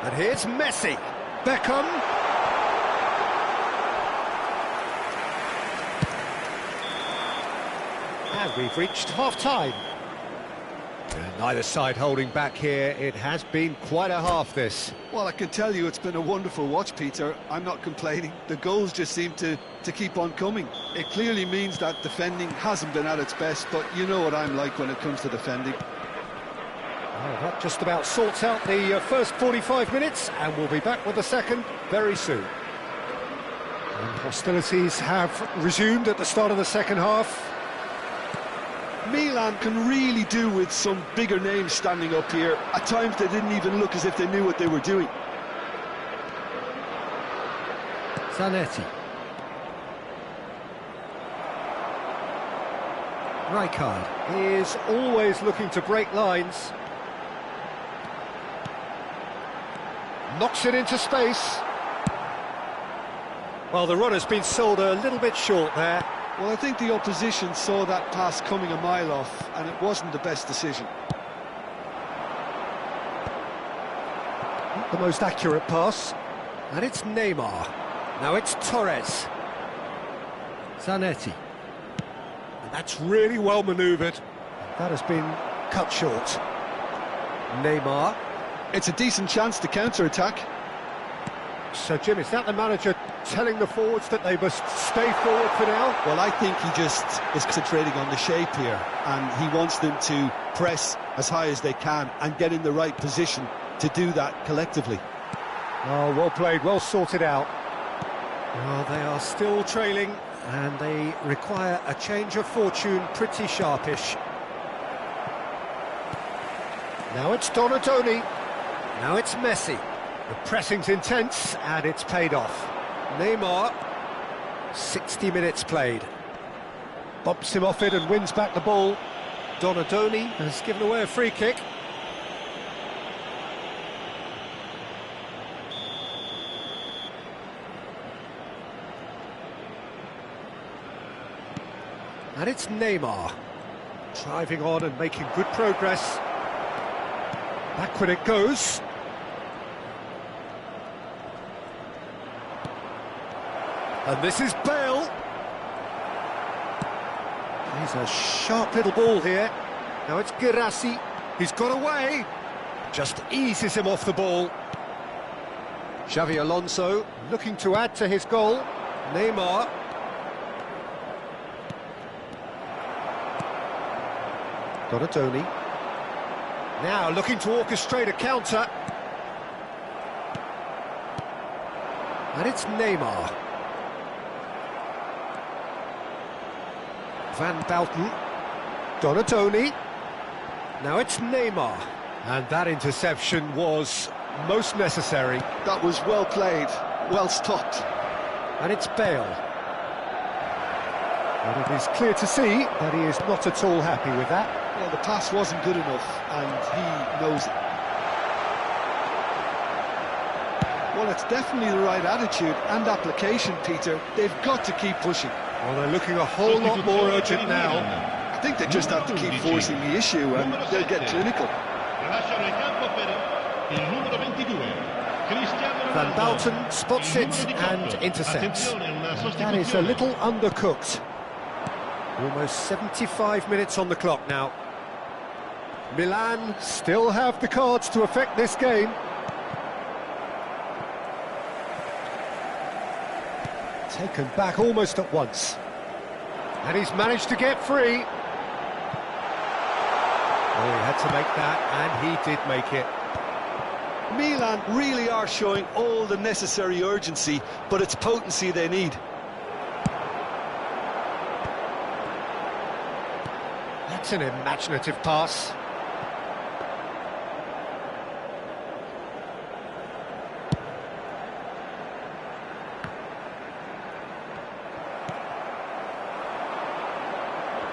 And here's Messi. Beckham. And we've reached half-time. Neither side holding back here. It has been quite a half, this. Well, I can tell you it's been a wonderful watch, Peter. I'm not complaining. The goals just seem to keep on coming. It clearly means that defending hasn't been at its best, but you know what I'm like when it comes to defending. Oh, that just about sorts out the first 45 minutes, and we'll be back with the second very soon. And hostilities have resumed at the start of the second half. Milan can really do with some bigger names standing up here. At times they didn't even look as if they knew what they were doing. Zanetti. Rijkaard is always looking to break lines. Knocks it into space. Well, the runner's been sold a little bit short there. Well, I think the opposition saw that pass coming a mile off, and it wasn't the best decision. Not the most accurate pass. And it's Neymar. Now it's Torres. Zanetti. And that's really well manoeuvred. That has been cut short. Neymar. It's a decent chance to counter-attack. So, Jim, is that the manager telling the forwards that they must stay forward for now? Well, I think he just is concentrating on the shape here, and he wants them to press as high as they can and get in the right position to do that collectively. Oh, well played, well sorted out. Well, they are still trailing, and they require a change of fortune pretty sharpish. Now it's Donadoni. Now it's Messi. The pressing's intense, and it's paid off. Neymar, 60 minutes played. Bumps him off it and wins back the ball. Donadoni has given away a free kick. And it's Neymar, driving on and making good progress. Backward it goes. And this is Bale. He's a sharp little ball here. Now it's Girassi. He's got away. Just eases him off the ball. Xavi Alonso looking to add to his goal. Neymar. Donadoni. Now looking to orchestrate a counter. And it's Neymar. Van Bouten. Donadoni. Now it's Neymar. And that interception was most necessary. That was well played, well stopped. And it's Bale. But it is clear to see that he is not at all happy with that. Well, the pass wasn't good enough, and he knows it. Well, it's definitely the right attitude and application, Peter. They've got to keep pushing. Well, they're looking a whole lot more urgent now. I think they just have to keep forcing the issue, and they'll get clinical. Van Bouten spots it and intercepts. That is a little undercooked. Almost 75 minutes on the clock now. Milan still have the cards to affect this game. Taken back almost at once. And he's managed to get free. Oh, he had to make that, and he did make it. Milan really are showing all the necessary urgency, but it's potency they need. That's an imaginative pass.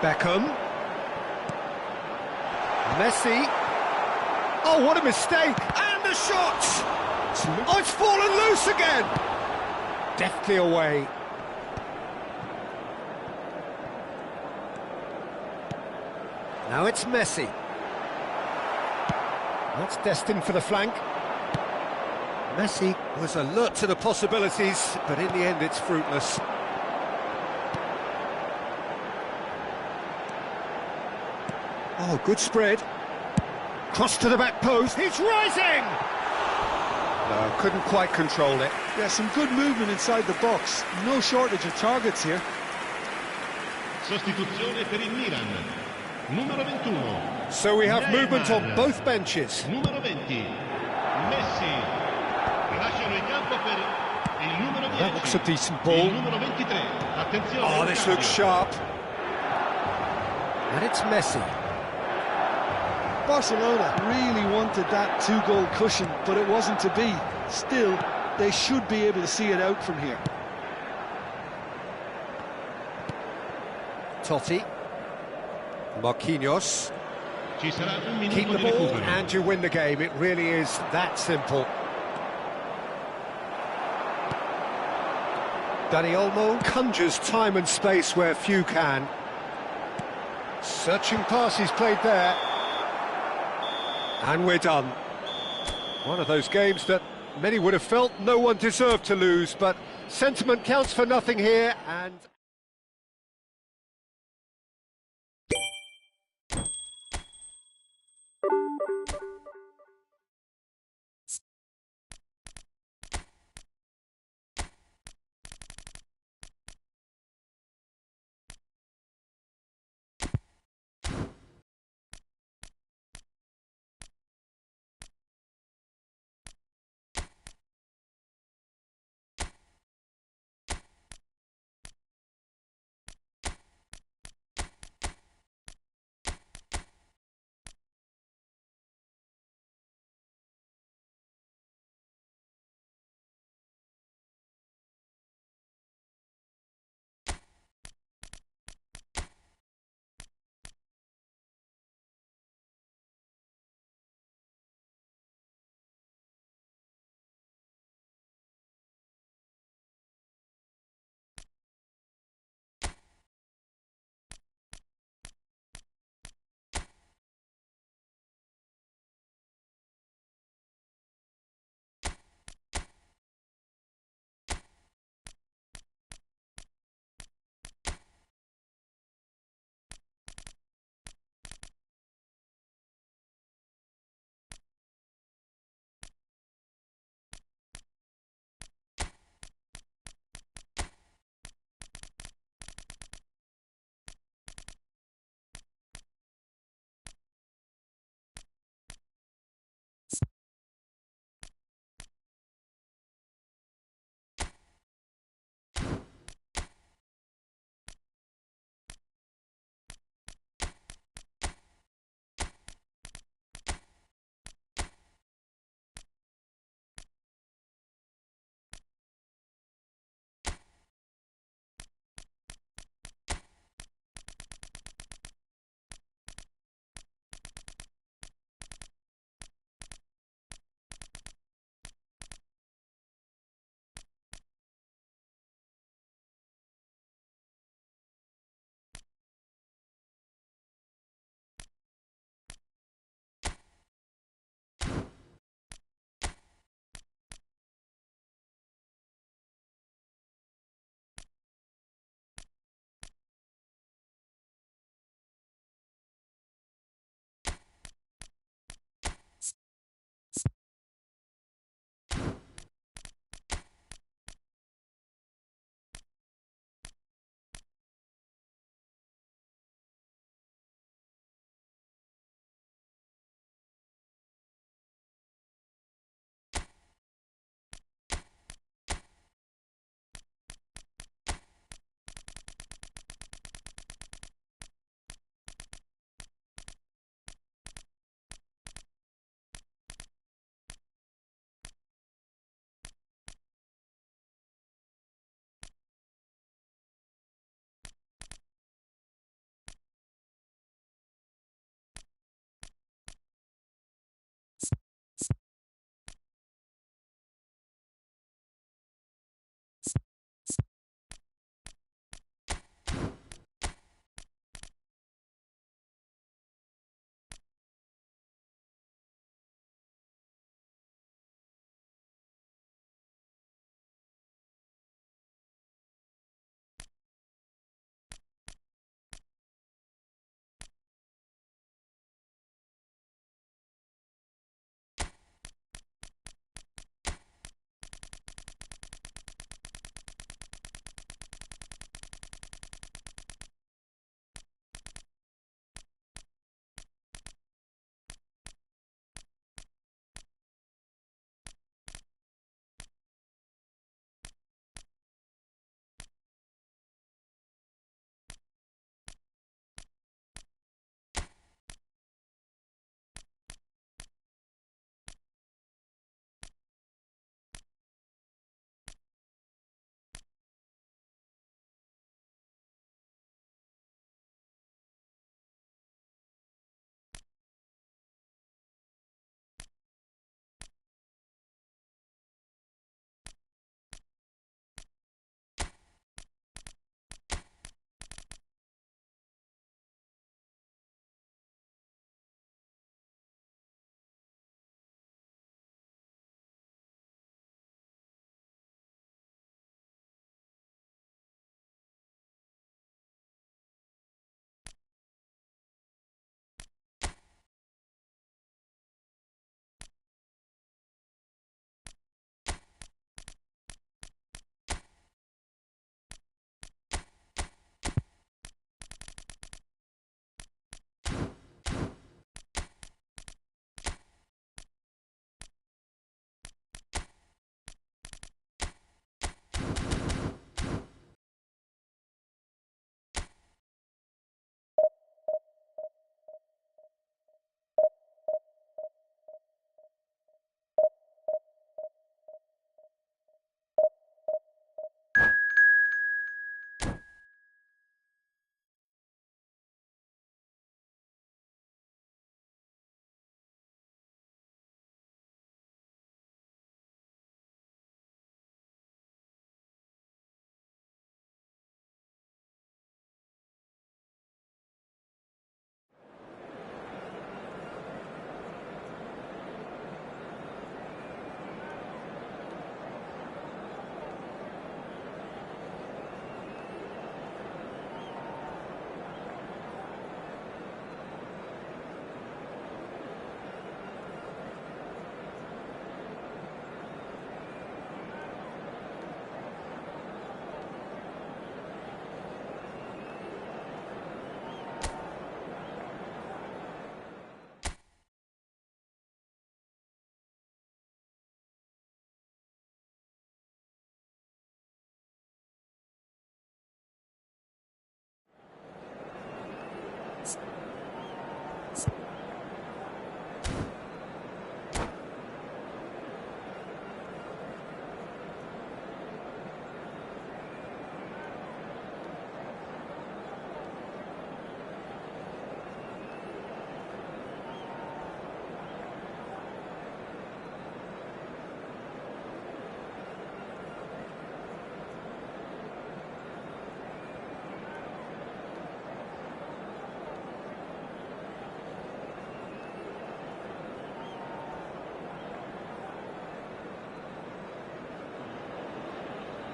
Beckham. Messi. Oh, what a mistake! And the shot! Oh, it's fallen loose again! Deftly away. Now it's Messi. That's destined for the flank. Messi was alert to the possibilities, but in the end it's fruitless. Oh, good spread. Cross to the back post. He's rising! No, couldn't quite control it. Yeah, some good movement inside the box. No shortage of targets here. Sostituzione per il Milan. Numero 21. So we have movement on both benches. Numero 20. Messi. Lasciano il campo per il numero 10. That looks a decent ball. Il numero 23. Attenzione. Oh, this looks sharp. And it's Messi. Barcelona really wanted that two-goal cushion, but it wasn't to be. Still, they should be able to see it out from here. Totti. Marquinhos. Ci sarà un minuto Keep the di ball recupero. and you win the game. It really is that simple. Dani Olmo conjures time and space where few can. Searching passes played there. And we're done. One of those games that many would have felt no one deserved to lose, but sentiment counts for nothing here, and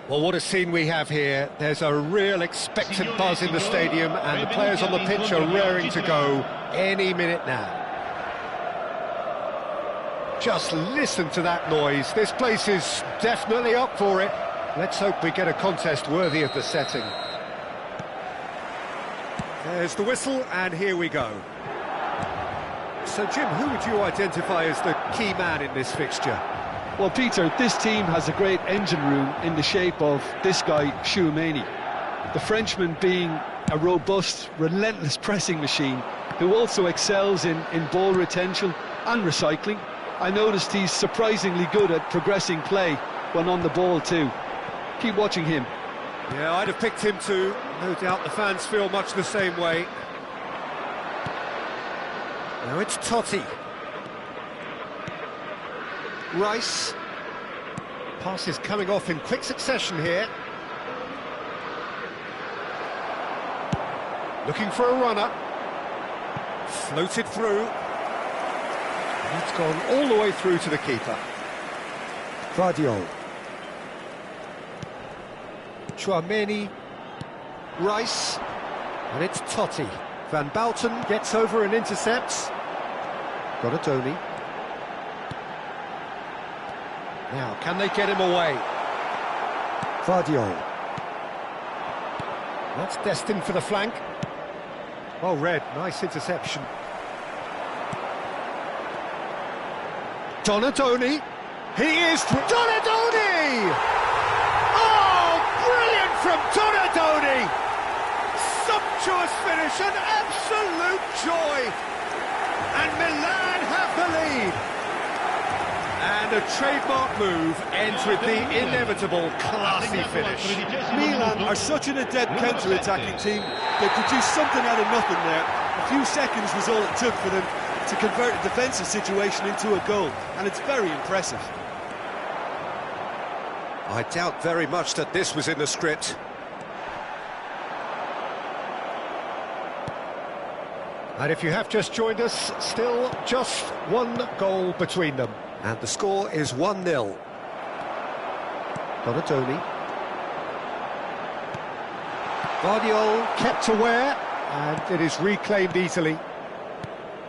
Well, what a scene we have here. There's a real expectant buzz in the stadium, and the players on the pitch are raring to go any minute now. Just listen to that noise. This place is definitely up for it. Let's hope we get a contest worthy of the setting. There's the whistle, and here we go. So, Jim, who would you identify as the key man in this fixture? Well, Peter, this team has a great engine room in the shape of this guy, Tchouaméni. The Frenchman being a robust, relentless pressing machine who also excels in ball retention and recycling. I noticed he's surprisingly good at progressing play when on the ball too. Keep watching him. Yeah, I'd have picked him too. No doubt the fans feel much the same way. Now it's Totti. Rice. Pass is coming off in quick succession here. Looking for a runner. Floated through. And it's gone all the way through to the keeper. Vardiol. Tchouaméni. Rice. And it's Totti. Van Bouten gets over and intercepts. Donadoni. Now, can they get him away? Vardiol. That's destined for the flank. Oh, Red, nice interception. Donadoni. He is... Donadoni! Oh, brilliant from Donadoni! Sumptuous finish, an absolute joy! And Milan have the lead. And a trademark move ends with the inevitable classy finish. Milan are such an adept counter-attacking team. They produced something out of nothing there. A few seconds was all it took for them to convert a defensive situation into a goal, and it's very impressive. I doubt very much that this was in the script. And if you have just joined us, still just one goal between them. And the score is 1-0. Donadoni. Vardiol kept aware, and it is reclaimed easily.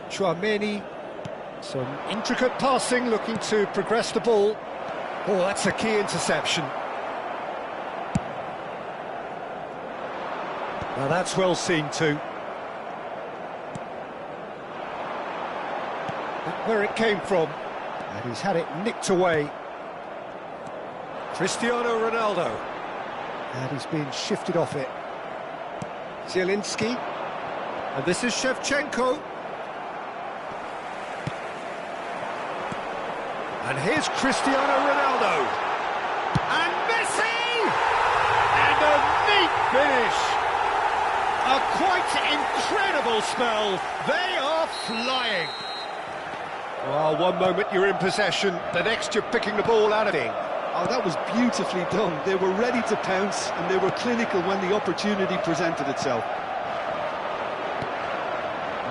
Tchouaméni. Some intricate passing, looking to progress the ball. Oh, that's a key interception. Now that's well seen too. Where it came from, and he's had it nicked away. Cristiano Ronaldo, and he's been shifted off it. Zielinski, and this is Shevchenko. And here's Cristiano Ronaldo, and Messi, and a neat finish. A quite incredible spell. They are flying. Well, one moment you're in possession, the next you're picking the ball out of it. Oh, that was beautifully done. They were ready to pounce, and they were clinical when the opportunity presented itself.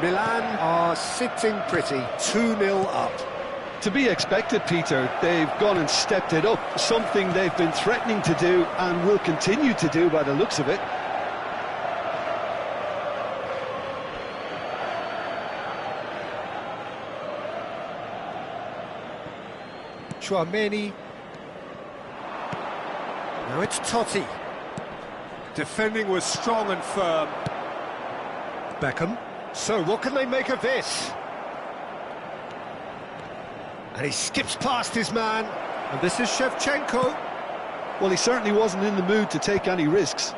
Milan are sitting pretty, 2-0 up. To be expected, Peter. They've gone and stepped it up, something they've been threatening to do and will continue to do by the looks of it. Tchouaméni. Now it's Totti. Defending was strong and firm. Beckham. So what can they make of this? And he skips past his man. And this is Shevchenko. Well, he certainly wasn't in the mood to take any risks.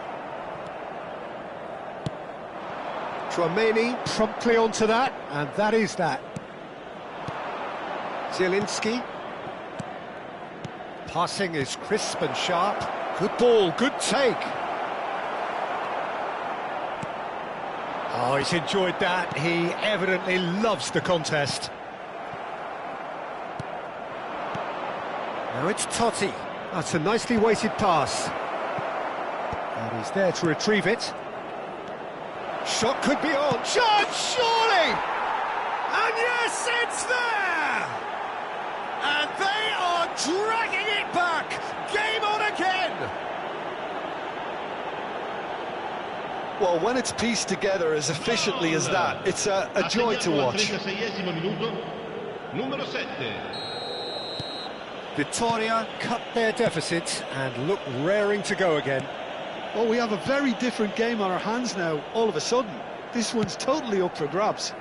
Tchouaméni promptly onto that, and that is that. Zielinski. Passing is crisp and sharp. Good ball, good take. Oh, he's enjoyed that. He evidently loves the contest. Now it's Totti. That's a nicely weighted pass. And he's there to retrieve it. Shot could be on. Shot, surely! And yes, it's there! And they are dragging it back! Game on again! Well, when it's pieced together as efficiently as that, it's a joy to watch. Numero 7. Victoria cut their deficit and look raring to go again. Well, we have a very different game on our hands now, all of a sudden. This one's totally up for grabs.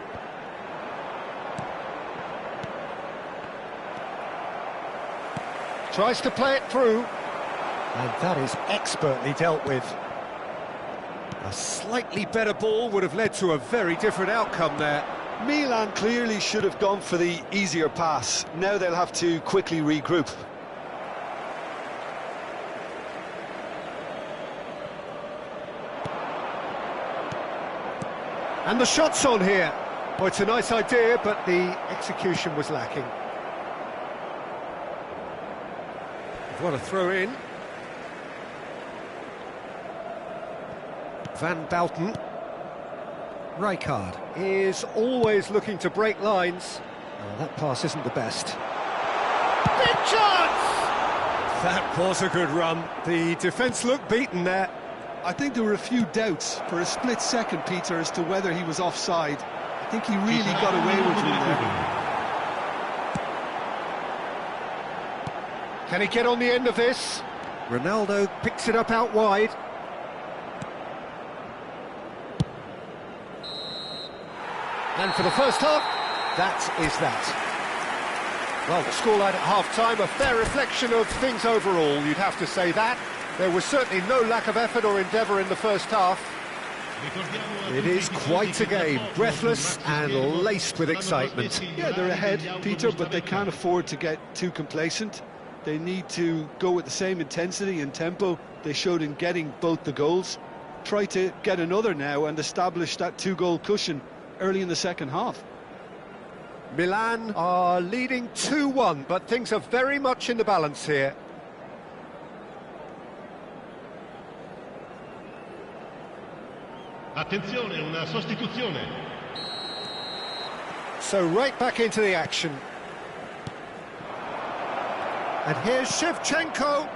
Tries to play it through. And that is expertly dealt with. A slightly better ball would have led to a very different outcome there. Milan clearly should have gone for the easier pass. Now they'll have to quickly regroup. And the shot's on here. Well, it's a nice idea, but the execution was lacking. What a throw in. Van Bouten. Rijkaard is always looking to break lines. Oh, that pass isn't the best. Big chance! That was a good run. The defence looked beaten there. I think there were a few doubts for a split second, Peter, as to whether he was offside. I think he really got away with one there. Can he get on the end of this? Ronaldo picks it up out wide. And for the first half, that is that. Well, the scoreline at half-time, a fair reflection of things overall, you'd have to say that. There was certainly no lack of effort or endeavour in the first half. It is quite a game, breathless and laced with excitement. Yeah, they're ahead, Peter, but they can't afford to get too complacent. They need to go with the same intensity and tempo they showed in getting both the goals. Try to get another now and establish that two-goal cushion early in the second half. Milan are leading 2-1, but things are very much in the balance here. Attenzione, una sostituzione. So right back into the action. And here's Shevchenko.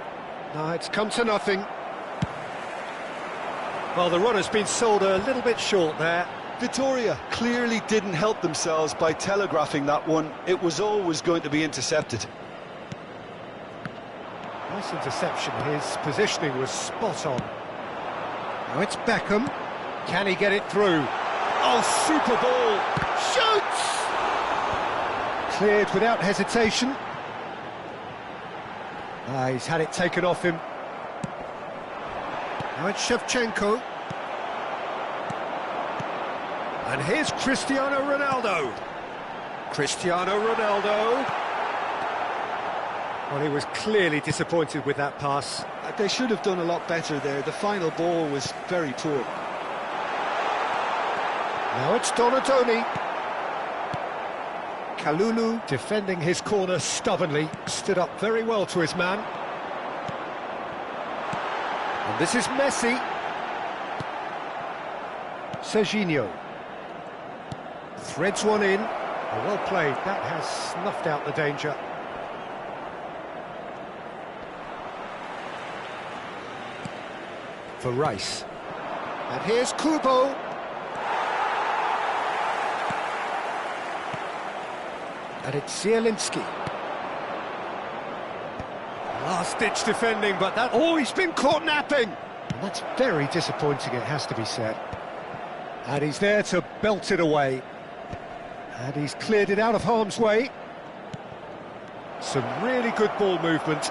No, it's come to nothing. Well, the runner's been sold a little bit short there. Victoria clearly didn't help themselves by telegraphing that one. It was always going to be intercepted. Nice interception. His positioning was spot on. Now it's Beckham. Can he get it through? Oh, super ball! Shoots! Cleared without hesitation. He's had it taken off him. Now it's Shevchenko. And here's Cristiano Ronaldo. Cristiano Ronaldo. Well, he was clearly disappointed with that pass. They should have done a lot better there. The final ball was very poor. Now it's Donatoni. Kalulu defending his corner stubbornly, stood up very well to his man. And this is Messi. Serginho. Threads one in. Oh, well played, that has snuffed out the danger. For Rice. And here's Kubo. And it's Zielinski. Last-ditch defending, but that... Oh, he's been caught napping! And that's very disappointing, it has to be said. And he's there to belt it away. And he's cleared it out of harm's way. Some really good ball movement.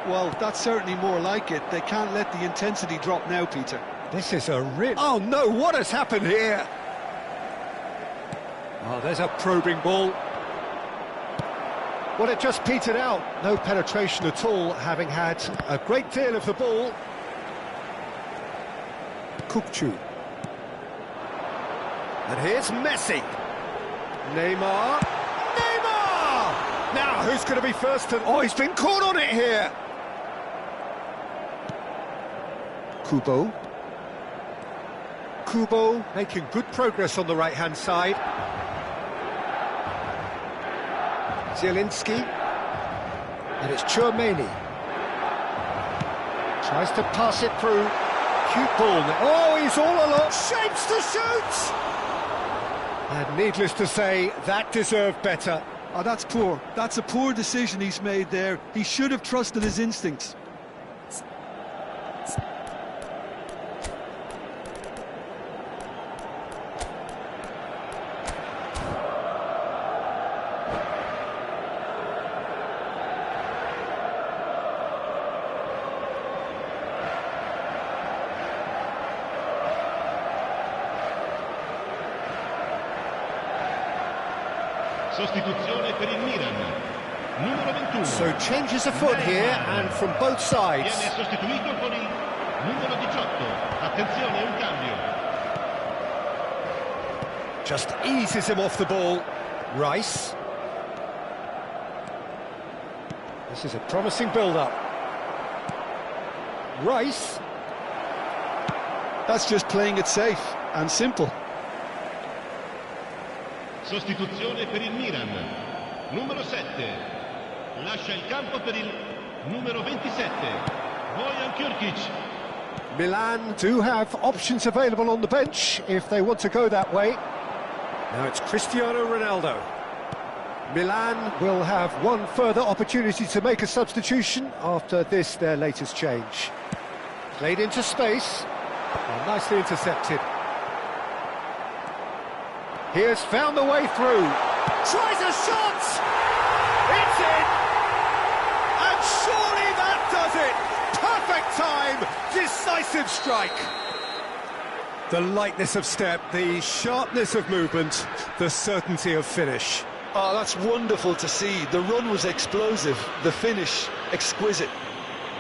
Well, that's certainly more like it. They can't let the intensity drop now, Peter. This is a real... Oh, no, what has happened here? Oh, there's a probing ball. Well, it just petered out. No penetration at all, having had a great deal of the ball. Kukçu. And here's Messi. Neymar. Neymar! Now, who's going to be first to... Oh, he's been caught on it here. Kubo. Kubo making good progress on the right-hand side. Zielinski. And it's Tchouaméni. Tries to pass it through. Cute ball. Oh, he's all along. Shapes to shoot! And needless to say, that deserved better. Oh, that's poor. That's a poor decision he's made there. He should have trusted his instincts. Sostituzione per il Milan. Numero 21. So changes afoot here, and from both sides. Viene sostituito con il numero 18. Attenzione, un cambio. Just eases him off the ball. Rice. This is a promising build-up. Rice. That's just playing it safe and simple. Sostituzione per il Milan. Numero 7. Lascia il campo per il numero 27. Bojan Kürkic. Milan do have options available on the bench if they want to go that way. Now it's Cristiano Ronaldo. Milan will have one further opportunity to make a substitution after this, their latest change. Played into space. Oh, nicely intercepted. He has found the way through. Tries a shot! It's in! And surely that does it! Perfect time! Decisive strike! The lightness of step, the sharpness of movement, the certainty of finish. Oh, that's wonderful to see. The run was explosive, the finish exquisite.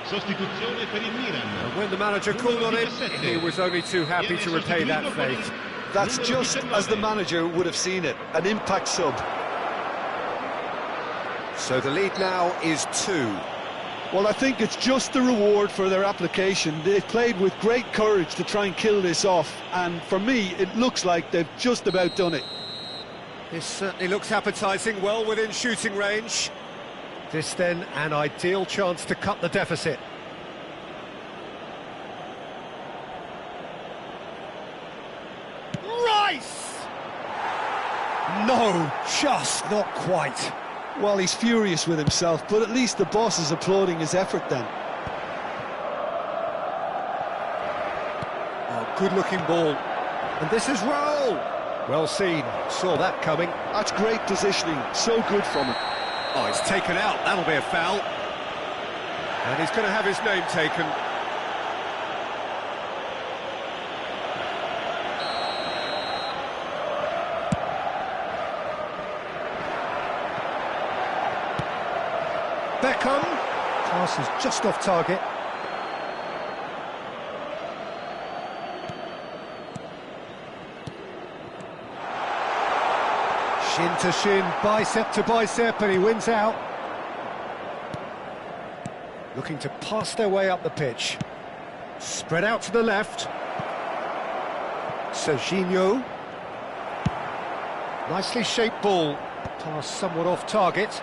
Sostituzione per il Milan. And when the manager called on him, he was only too happy to repay that fate. That's just as the manager would have seen it, an impact sub. So the lead now is 2. Well, I think it's just the reward for their application. They've played with great courage to try and kill this off, and for me, it looks like they've just about done it. This certainly looks appetising, well within shooting range. This then, an ideal chance to cut the deficit. Rice! No, just not quite. Well, he's furious with himself, but at least the boss is applauding his effort then. Oh, good-looking ball. And this is Raul. Well seen, saw that coming. That's great positioning, so good from him. Oh, he's taken out, that'll be a foul. And he's going to have his name taken. Beckham. Pass is just off target. Shin to shin, bicep to bicep, and he wins out. Looking to pass their way up the pitch. Spread out to the left. Serginho. Nicely shaped ball. Pass somewhat off target.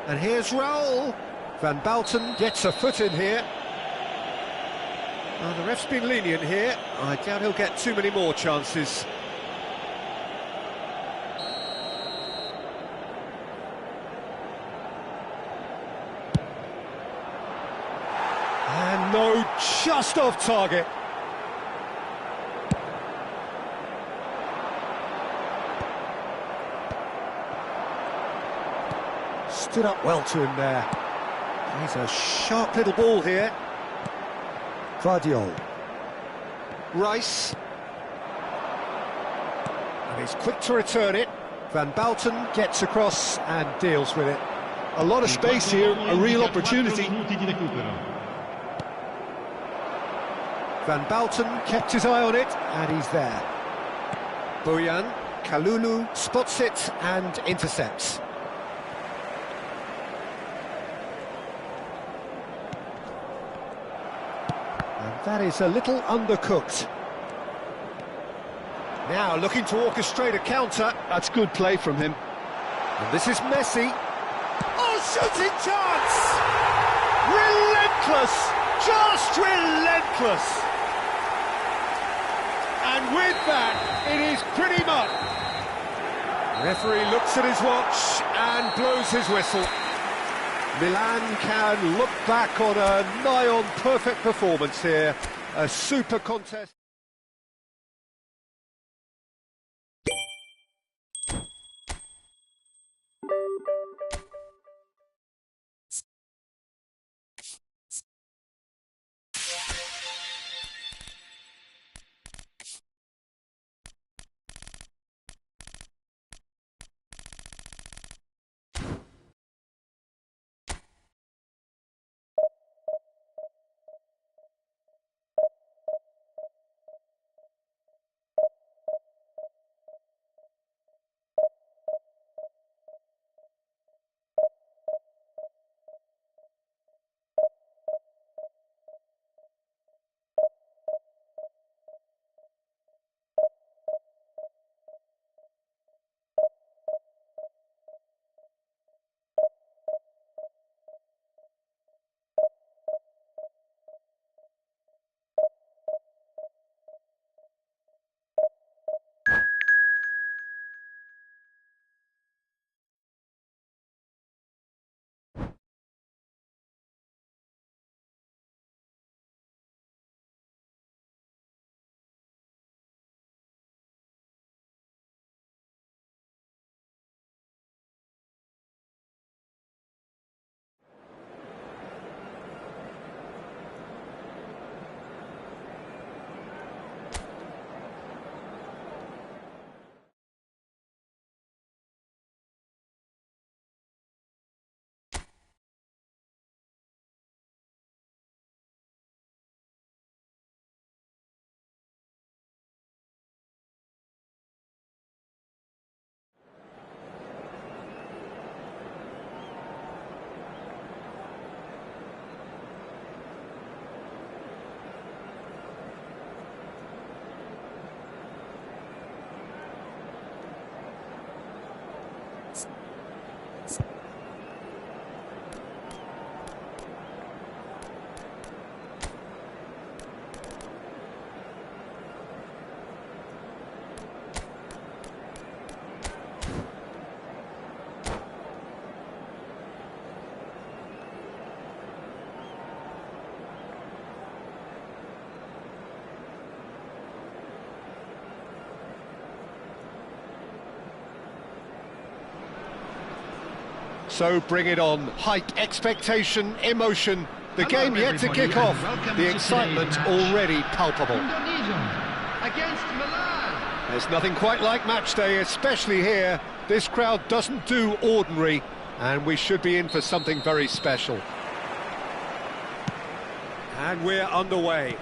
And here's Raul. Van Balten gets a foot in here. The ref's been lenient here. I doubt he'll get too many more chances. And no, just off target. Stood up well to him there. He's a sharp little ball here. Guardiol. Rice. And he's quick to return it. Van Balten gets across and deals with it. A lot of space here, a real opportunity. Van Balten kept his eye on it, and he's there. Bojan, Kalulu spots it and intercepts. And that is a little undercooked. Now looking to orchestrate a counter. That's good play from him. And this is Messi. Oh, shooting chance! Relentless! just relentless. And with that, it is pretty much. Referee looks at his watch and blows his whistle. Milan can look back on a nigh-on perfect performance here. A super contest. So bring it on. Hype, expectation, emotion. The game yet to kick off. The excitement already palpable. Against Milan. There's nothing quite like match day, especially here. This crowd doesn't do ordinary, and we should be in for something very special. And we're underway.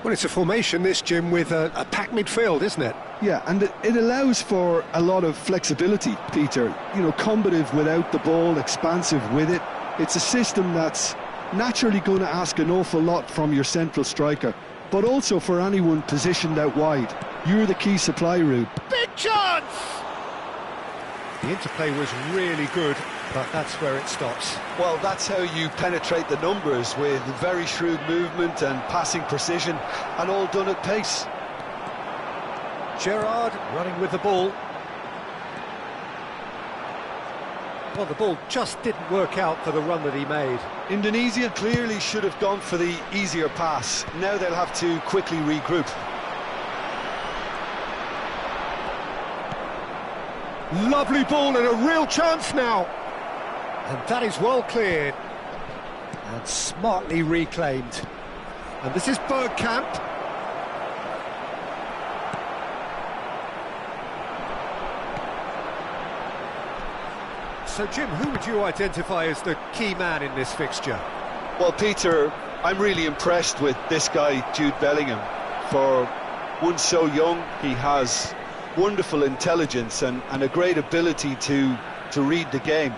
Well, it's a formation, this, Jim, with a packed midfield, isn't it? Yeah, and it allows for a lot of flexibility, Peter. You know, combative without the ball, expansive with it. It's a system that's naturally going to ask an awful lot from your central striker, but also for anyone positioned out wide. You're the key supply route. Big chance! The interplay was really good, but that's where it stops. Well, that's how you penetrate the numbers, with very shrewd movement and passing precision, and all done at pace. Gerrard running with the ball. Well, the ball just didn't work out for the run that he made. Indonesia clearly should have gone for the easier pass. Now they'll have to quickly regroup. Lovely ball and a real chance now. And that is well cleared. And smartly reclaimed. And this is Bergkamp. So, Jim, who would you identify as the key man in this fixture? Well, Peter, I'm really impressed with this guy, Jude Bellingham. For one so young, he has wonderful intelligence and a great ability to read the game.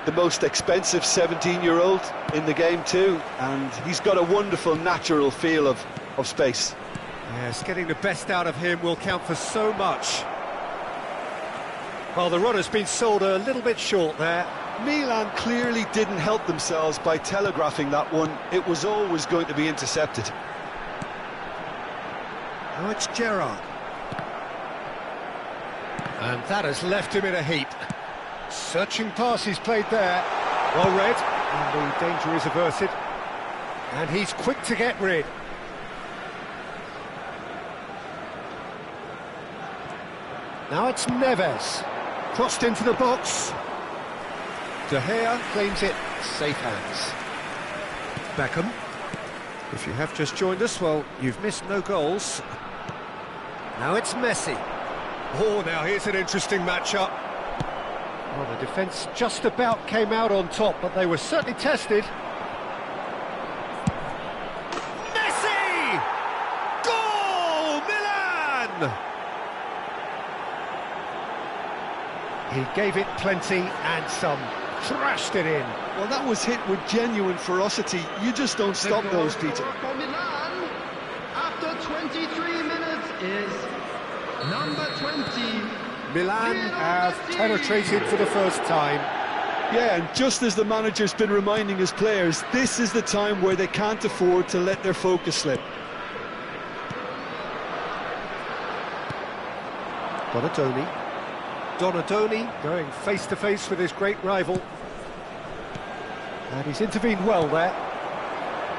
The most expensive 17-year-old in the game too, and he's got a wonderful natural feel of space. Yes, getting the best out of him will count for so much. Well, the runner's been sold a little bit short there. Milan clearly didn't help themselves by telegraphing that one. It was always going to be intercepted. Now it's Gerrard. And that has left him in a heap. Searching pass he's played there. Well read, and the danger is averted. And he's quick to get rid. Now it's Neves. Crossed into the box. De Gea claims it. Safe hands. Beckham. If you have just joined us, well, you've missed no goals. Now it's Messi. Oh, now here's an interesting matchup. Well, the defence just about came out on top, but they were certainly tested. Messi! Goal! Milan! He gave it plenty and some. Thrashed it in. Well, that was hit with genuine ferocity. You just don't stop those, Peter. For Milan, after 23 minutes, is number 20. Milan have penetrated for the first time. Yeah, and just as the manager's been reminding his players, this is the time where they can't afford to let their focus slip. Donadoni going face-to-face with his great rival. And he's intervened well there.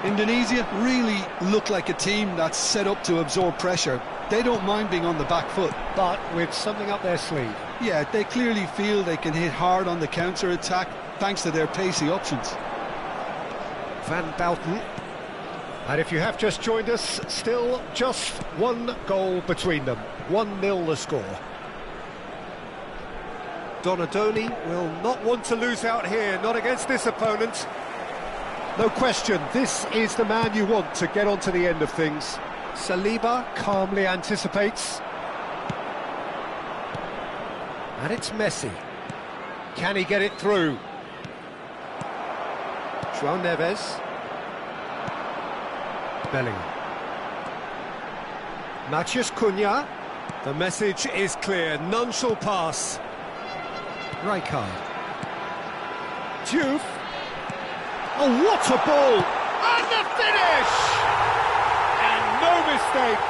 Indonesia really look like a team that's set up to absorb pressure. They don't mind being on the back foot. But with something up their sleeve. Yeah, they clearly feel they can hit hard on the counter-attack thanks to their pacey options. Van Bouten. And if you have just joined us, still just one goal between them. 1-0 the score. Donadoni will not want to lose out here, not against this opponent. No question, this is the man you want to get onto the end of things. Saliba calmly anticipates. And it's Messi. Can he get it through? João Neves. Bellingham. Matheus Cunha. The message is clear, none shall pass. Rijkaard. Diouf. Oh, what a ball! And the finish! And no mistake.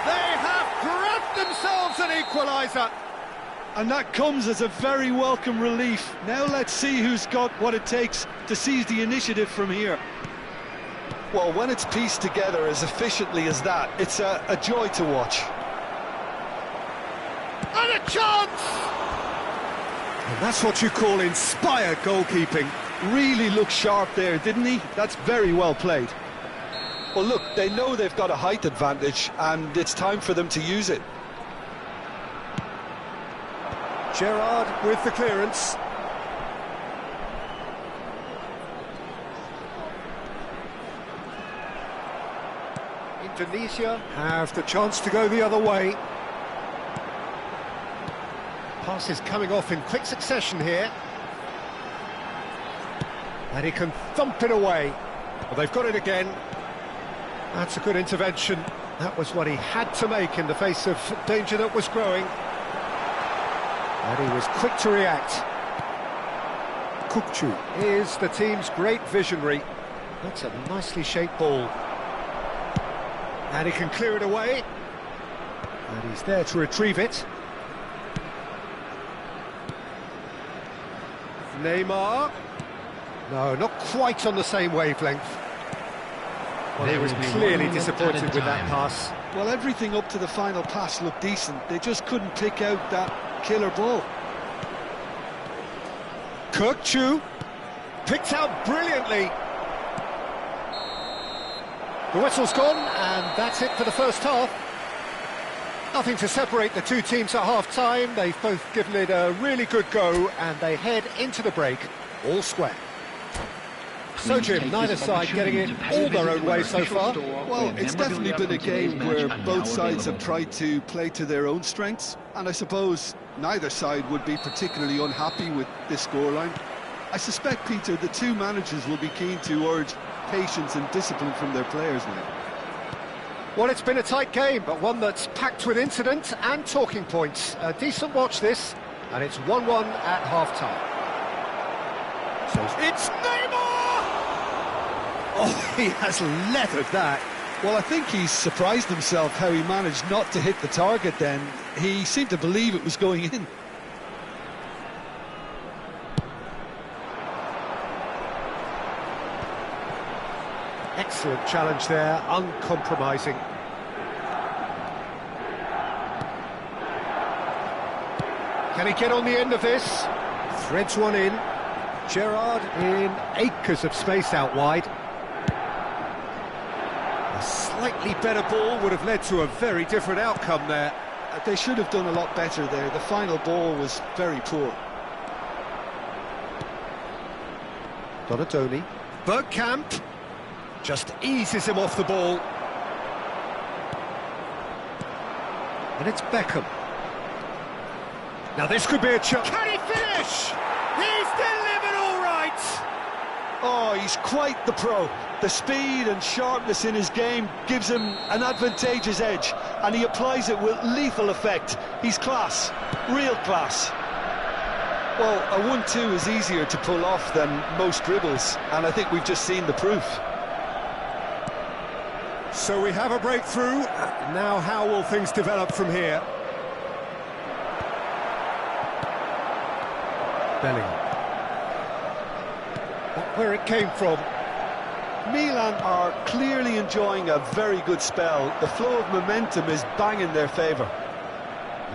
They have grabbed themselves an equaliser. And that comes as a very welcome relief. Now let's see who's got what it takes to seize the initiative from here. Well, when it's pieced together as efficiently as that, it's a joy to watch. And a chance! And that's what you call inspired goalkeeping. Really looked sharp there, didn't he? That's very well played. Well, look, they know they've got a height advantage, and it's time for them to use it. Gerrard with the clearance. Indonesia have the chance to go the other way. Pass is coming off in quick succession here. And he can thump it away. Well, they've got it again. That's a good intervention. That was what he had to make in the face of danger that was growing. And he was quick to react. Kukçu is the team's great visionary. That's a nicely shaped ball. And he can clear it away. And he's there to retrieve it. Neymar. No, not quite on the same wavelength. Well, he was clearly disappointed with that pass. Well, everything up to the final pass looked decent. They just couldn't pick out that killer ball. Kukçu picked out brilliantly. The whistle's gone, and that's it for the first half. Nothing to separate the two teams at half-time. They've both given it a really good go, and they head into the break all square. So, Jim, neither side getting it all their own way so far. Well, it's definitely been a game where both sides have tried to play to their own strengths, and I suppose neither side would be particularly unhappy with this scoreline. I suspect, Peter, the two managers will be keen to urge patience and discipline from their players now. Well, it's been a tight game, but one that's packed with incident and talking points. A decent watch this, and it's 1-1 at half-time. So it's Neymar! Oh, he has leathered that. Well, I think he's surprised himself how he managed not to hit the target then. He seemed to believe it was going in. Excellent challenge there, uncompromising. Can he get on the end of this? Threads one in. Gerrard in acres of space out wide. A slightly better ball would have led to a very different outcome there. They should have done a lot better there. The final ball was very poor. Donatoni. Bergkamp just eases him off the ball. And it's Beckham. Now this could be a chance. Can he finish? He's delivered all right! Oh, he's quite the pro. The speed and sharpness in his game gives him an advantageous edge, and he applies it with lethal effect. He's class, real class. Well, a 1-2 is easier to pull off than most dribbles, and I think we've just seen the proof. So we have a breakthrough. Now how will things develop from here? Bellingham. Not where it came from. Milan are clearly enjoying a very good spell. The flow of momentum is bang in their favour.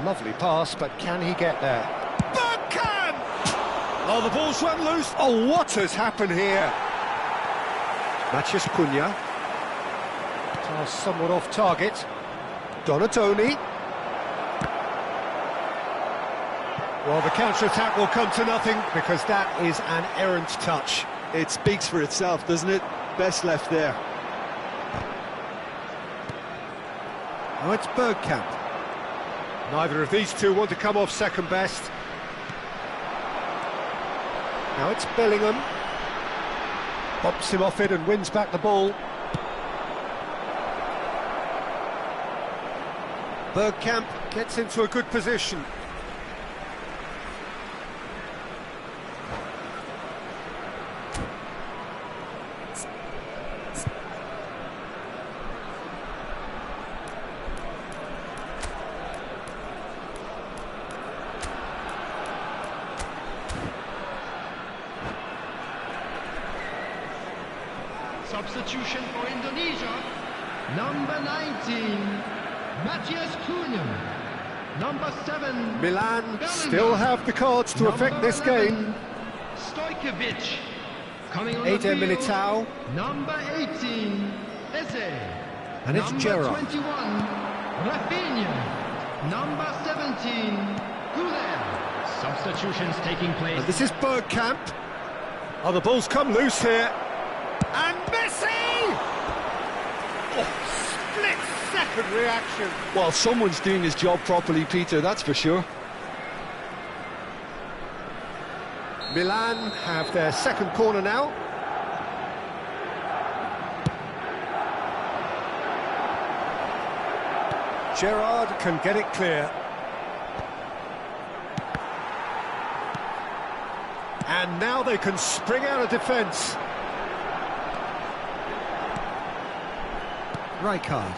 Lovely pass, but can he get there? Bergkamp! Oh, the ball's run loose. Oh, what has happened here? Matheus Cunha. Pass somewhat off target. Donatoni. Well, the counter-attack will come to nothing because that is an errant touch. It speaks for itself, doesn't it? Best left there. Oh, it's Bergkamp. Neither of these two want to come off second best. Now it's Bellingham. Bops him off it and wins back the ball. Bergkamp gets into a good position. Substitution for Indonesia. Number 19, Matheus Cunha. Number 7, Milan Bellingham. still have the cards to affect this game. Stojkovic. Coming on Eder the field, Militao. Number 18, Eze. And it's Number Gerrard. 21, Rafinha. Number 17, Guler. Substitutions taking place. And this is Bergkamp. Oh, the ball's come loose here. And Messi! Oh, split-second reaction. Well, someone's doing his job properly, Peter, that's for sure. Milan have their second corner now. Gerrard can get it clear. And now they can spring out of defence. Rijkaard.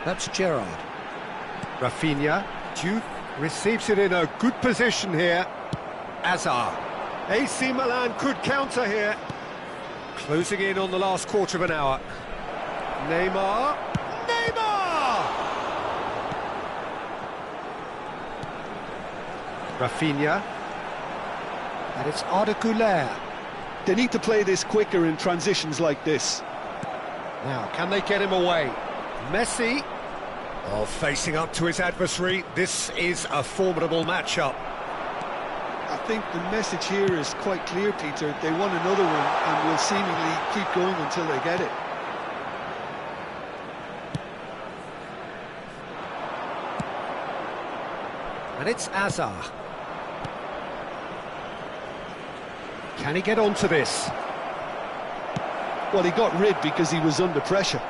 That's Gerrard. Rafinha. Duke receives it in a good position here. Azar. AC Milan could counter here. Closing in on the last quarter of an hour. Neymar. Neymar! Rafinha. And it's Arda Güler. They need to play this quicker in transitions like this. Now, can they get him away? Messi. Oh, facing up to his adversary. This is a formidable matchup. I think the message here is quite clear, Peter. They want another one and will seemingly keep going until they get it. And it's Azar. Can he get onto this? Well, he got rid because he was under pressure.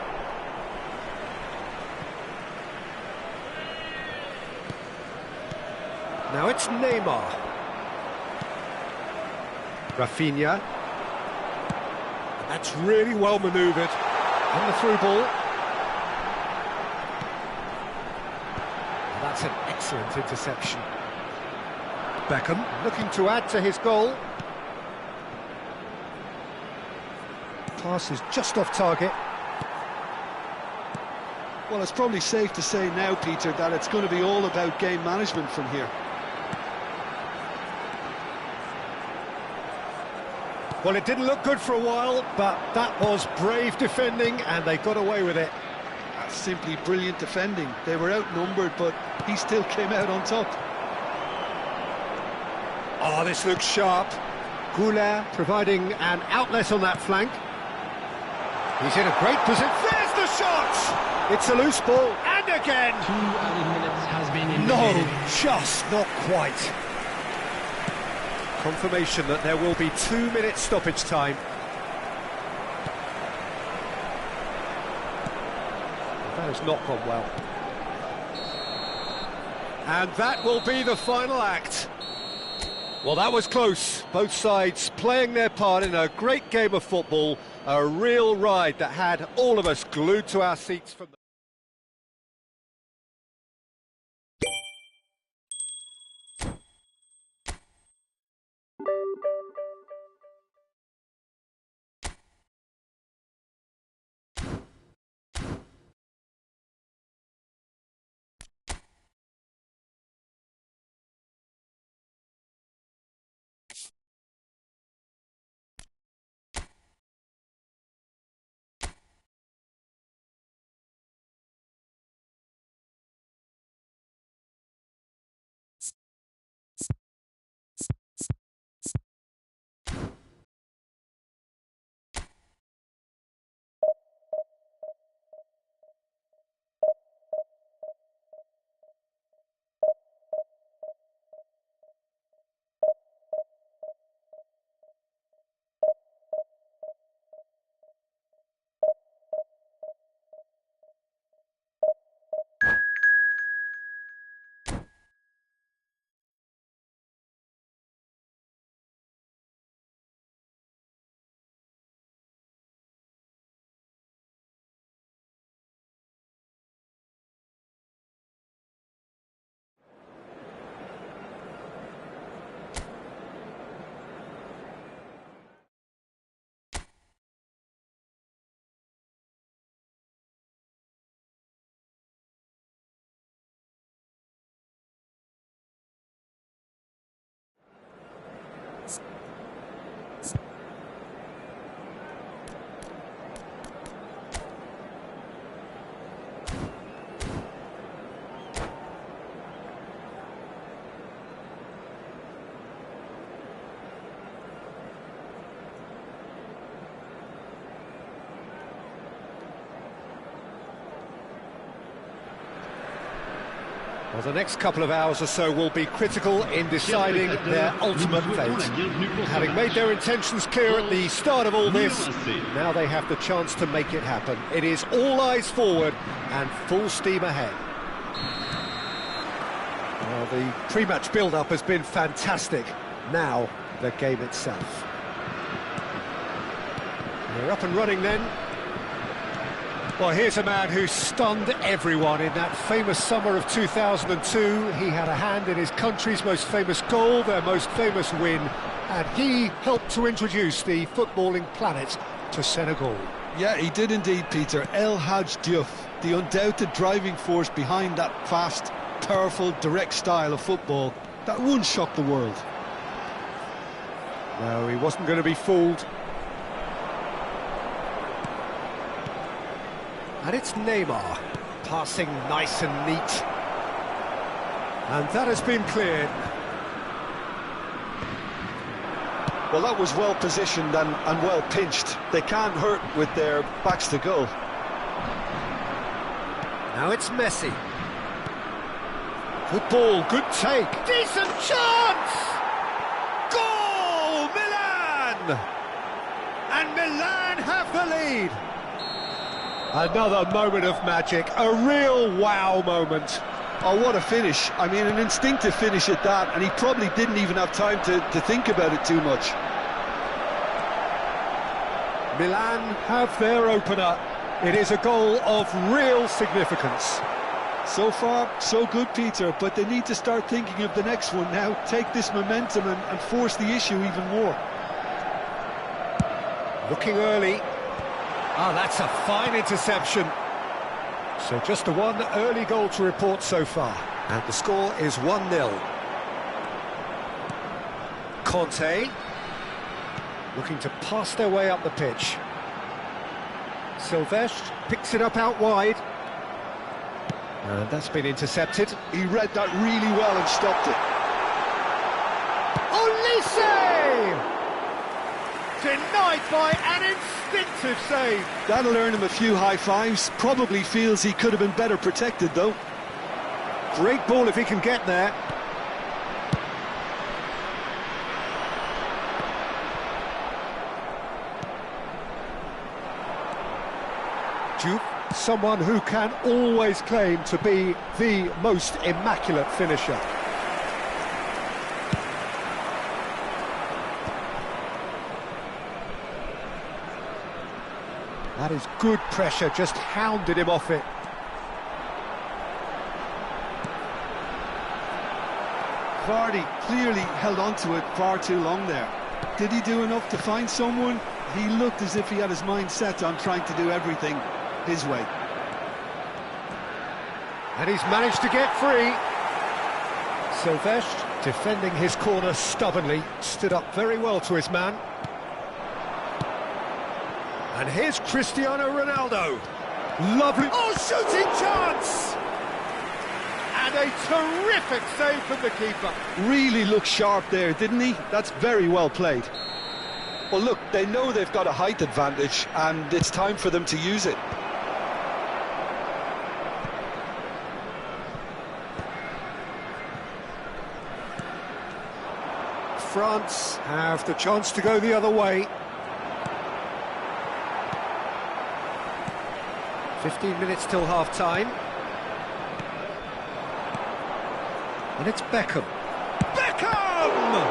Now it's Neymar. Rafinha. That's really well manoeuvred. On the through ball. That's an excellent interception. Beckham looking to add to his goal. Pass is just off target. Well, it's probably safe to say now, Peter, that it's going to be all about game management from here. Well, it didn't look good for a while, but that was brave defending, and they got away with it. That's simply brilliant defending. They were outnumbered, but he still came out on top. Oh, this looks sharp. Goulart providing an outlet on that flank. He's in a great position. There's the shot! It's a loose ball, and again! 2 added minutes has been indicated. No, just not quite. Confirmation that there will be 2-minute stoppage time. That has not gone well. And that will be the final act. Well, that was close. Both sides playing their part in a great game of football. A real ride that had all of us glued to our seats from the... Well, the next couple of hours or so will be critical in deciding their ultimate fate. Having made their intentions clear at the start of all this, now they have the chance to make it happen. It is all eyes forward and full steam ahead. Well, the pre-match build-up has been fantastic. Now, the game itself. They're up and running then. Well, here's a man who stunned everyone in that famous summer of 2002. He had a hand in his country's most famous goal, their most famous win, and he helped to introduce the footballing planet to Senegal. Yeah, he did indeed, Peter. El Hadj Diouf, the undoubted driving force behind that fast, powerful, direct style of football that once shocked the world. No, he wasn't going to be fooled. And it's Neymar, passing nice and neat. And that has been cleared. Well, that was well positioned and well pinched. They can't hurt with their backs to goal. Now it's Messi. Good ball, good take. Decent chance! Goal, Milan! And Milan have the lead. Another moment of magic, a real wow moment. Oh, what a finish. I mean, an instinctive finish at that, and he probably didn't even have time to think about it too much. Milan have their opener. It is a goal of real significance. So far, so good, Peter, but they need to start thinking of the next one now. Take this momentum and force the issue even more. Looking early. Ah, that's a fine interception. So just a one early goal to report so far. And the score is 1-0. Conte. Looking to pass their way up the pitch. Silvestre picks it up out wide. And that's been intercepted. He read that really well and stopped it. Olise! Denied by an instinctive save. That'll earn him a few high fives. Probably feels he could have been better protected, though. Great ball if he can get there. Duke, someone who can always claim to be the most immaculate finisher. That is good pressure, just hounded him off it. Vardy clearly held on to it far too long there. Did he do enough to find someone? He looked as if he had his mind set on trying to do everything his way. And he's managed to get free. Silvestre, defending his corner stubbornly, stood up very well to his man. And here's Cristiano Ronaldo. Lovely. Oh, shooting chance! And a terrific save from the keeper. Really looked sharp there, didn't he? That's very well played. Well, look, they know they've got a height advantage, and it's time for them to use it. France have the chance to go the other way. 15 minutes till half-time. And it's Beckham. Beckham!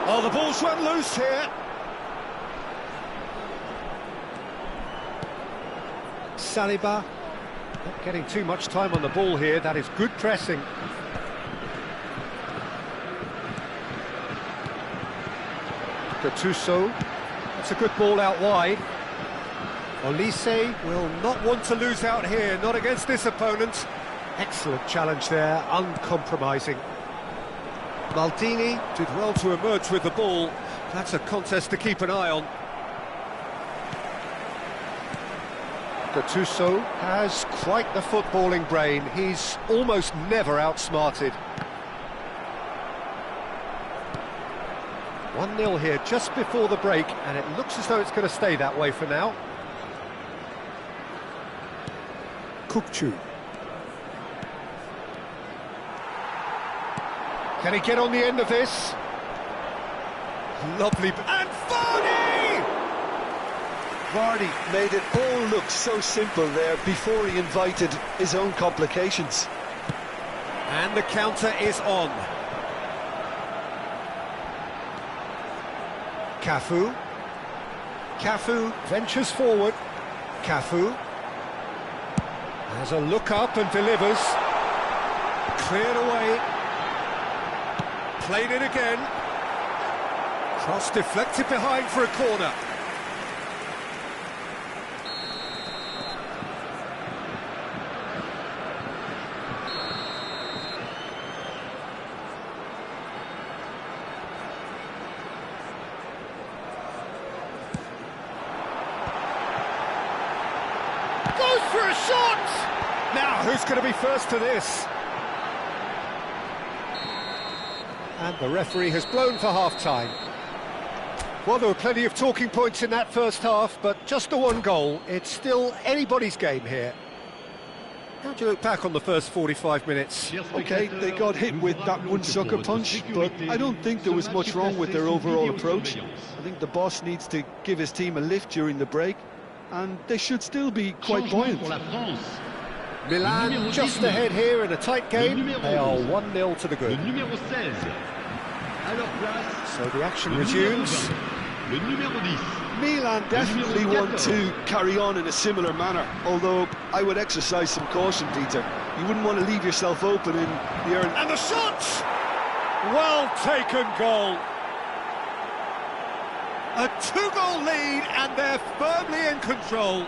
Oh, the ball's run loose here. Saliba, not getting too much time on the ball here. That is good pressing. Gattuso, that's a good ball out wide. Olise will not want to lose out here, not against this opponent. Excellent challenge there, uncompromising. Maldini did well to emerge with the ball. That's a contest to keep an eye on. Gattuso has quite the footballing brain. He's almost never outsmarted. 1-0 here just before the break, and it looks as though it's going to stay that way for now. Kukçu. Can he get on the end of this? Lovely. And Vardy! Vardy made it all look so simple there before he invited his own complications. And the counter is on. Cafu. Cafu ventures forward. Cafu has a look up and delivers. Cleared away. Played it again. Cross deflected behind for a corner. Goes for a shot! Now, who's going to be first to this? And the referee has blown for half-time. Well, there were plenty of talking points in that first half, but just the one goal. It's still anybody's game here. How do you look back on the first 45 minutes? Okay, they got hit with that one sucker punch, but I don't think there was much wrong with their overall approach. I think the boss needs to give his team a lift during the break, and they should still be quite buoyant. Milan just ahead here in a tight game. They are 1-0 to the good. So the action resumes. Milan definitely want to carry on in a similar manner, although I would exercise some caution, Peter. You wouldn't want to leave yourself open in the early... And the shot! Well taken goal. A 2-goal lead and they're firmly in control.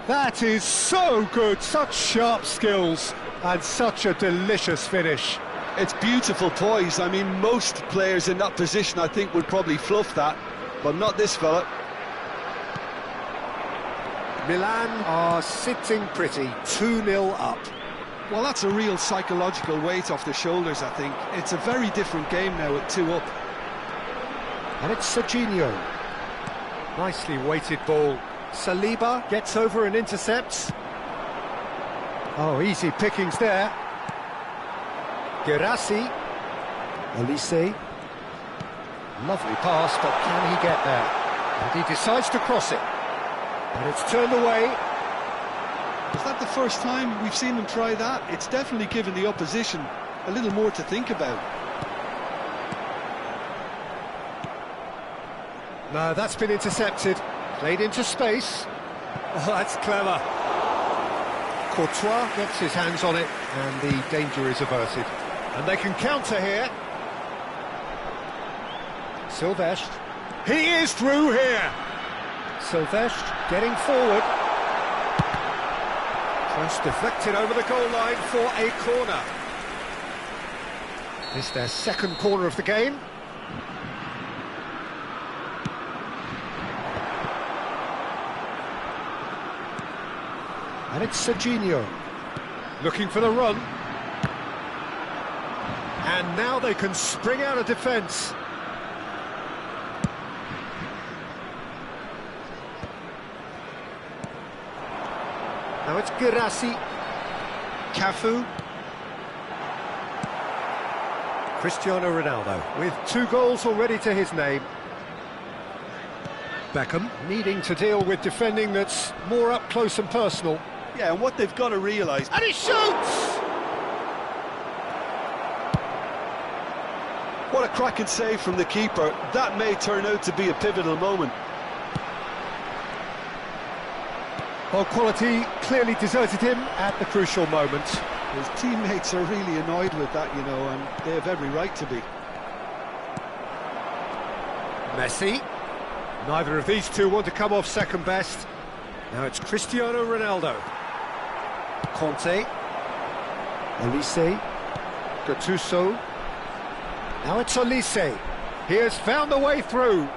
That is so good, such sharp skills and such a delicious finish. It's beautiful poise. I mean, most players in that position I think would probably fluff that, but not this fella. Milan are sitting pretty, 2-0 up. Well, that's a real psychological weight off the shoulders, I think. It's a very different game now at 2 up. And it's Serginho. Nicely weighted ball. Saliba gets over and intercepts. Oh, easy pickings there. Gerassi. Olise. Lovely pass, but can he get there? And he decides to cross it. And it's turned away. Is that the first time we've seen them try that? It's definitely given the opposition a little more to think about. No, that's been intercepted. Played into space. Oh, that's clever. Courtois gets his hands on it, and the danger is averted. And they can counter here. Silvestre. He is through here. Silvestre getting forward. Cross deflected over the goal line for a corner. This is their second corner of the game. And it's Serginho looking for the run. And now they can spring out of defence. Now it's Gerassi. Cafu. Cristiano Ronaldo with 2 goals already to his name. Beckham needing to deal with defending that's more up close and personal. Yeah, and what they've got to realise... And he shoots! What a cracking save from the keeper. That may turn out to be a pivotal moment. Well, quality clearly deserted him at the crucial moment. His teammates are really annoyed with that, you know, and they have every right to be. Messi. Neither of these two want to come off second best. Now it's Cristiano Ronaldo. Conte. Olise. Gattuso. Now it's Olise. He has found the way through.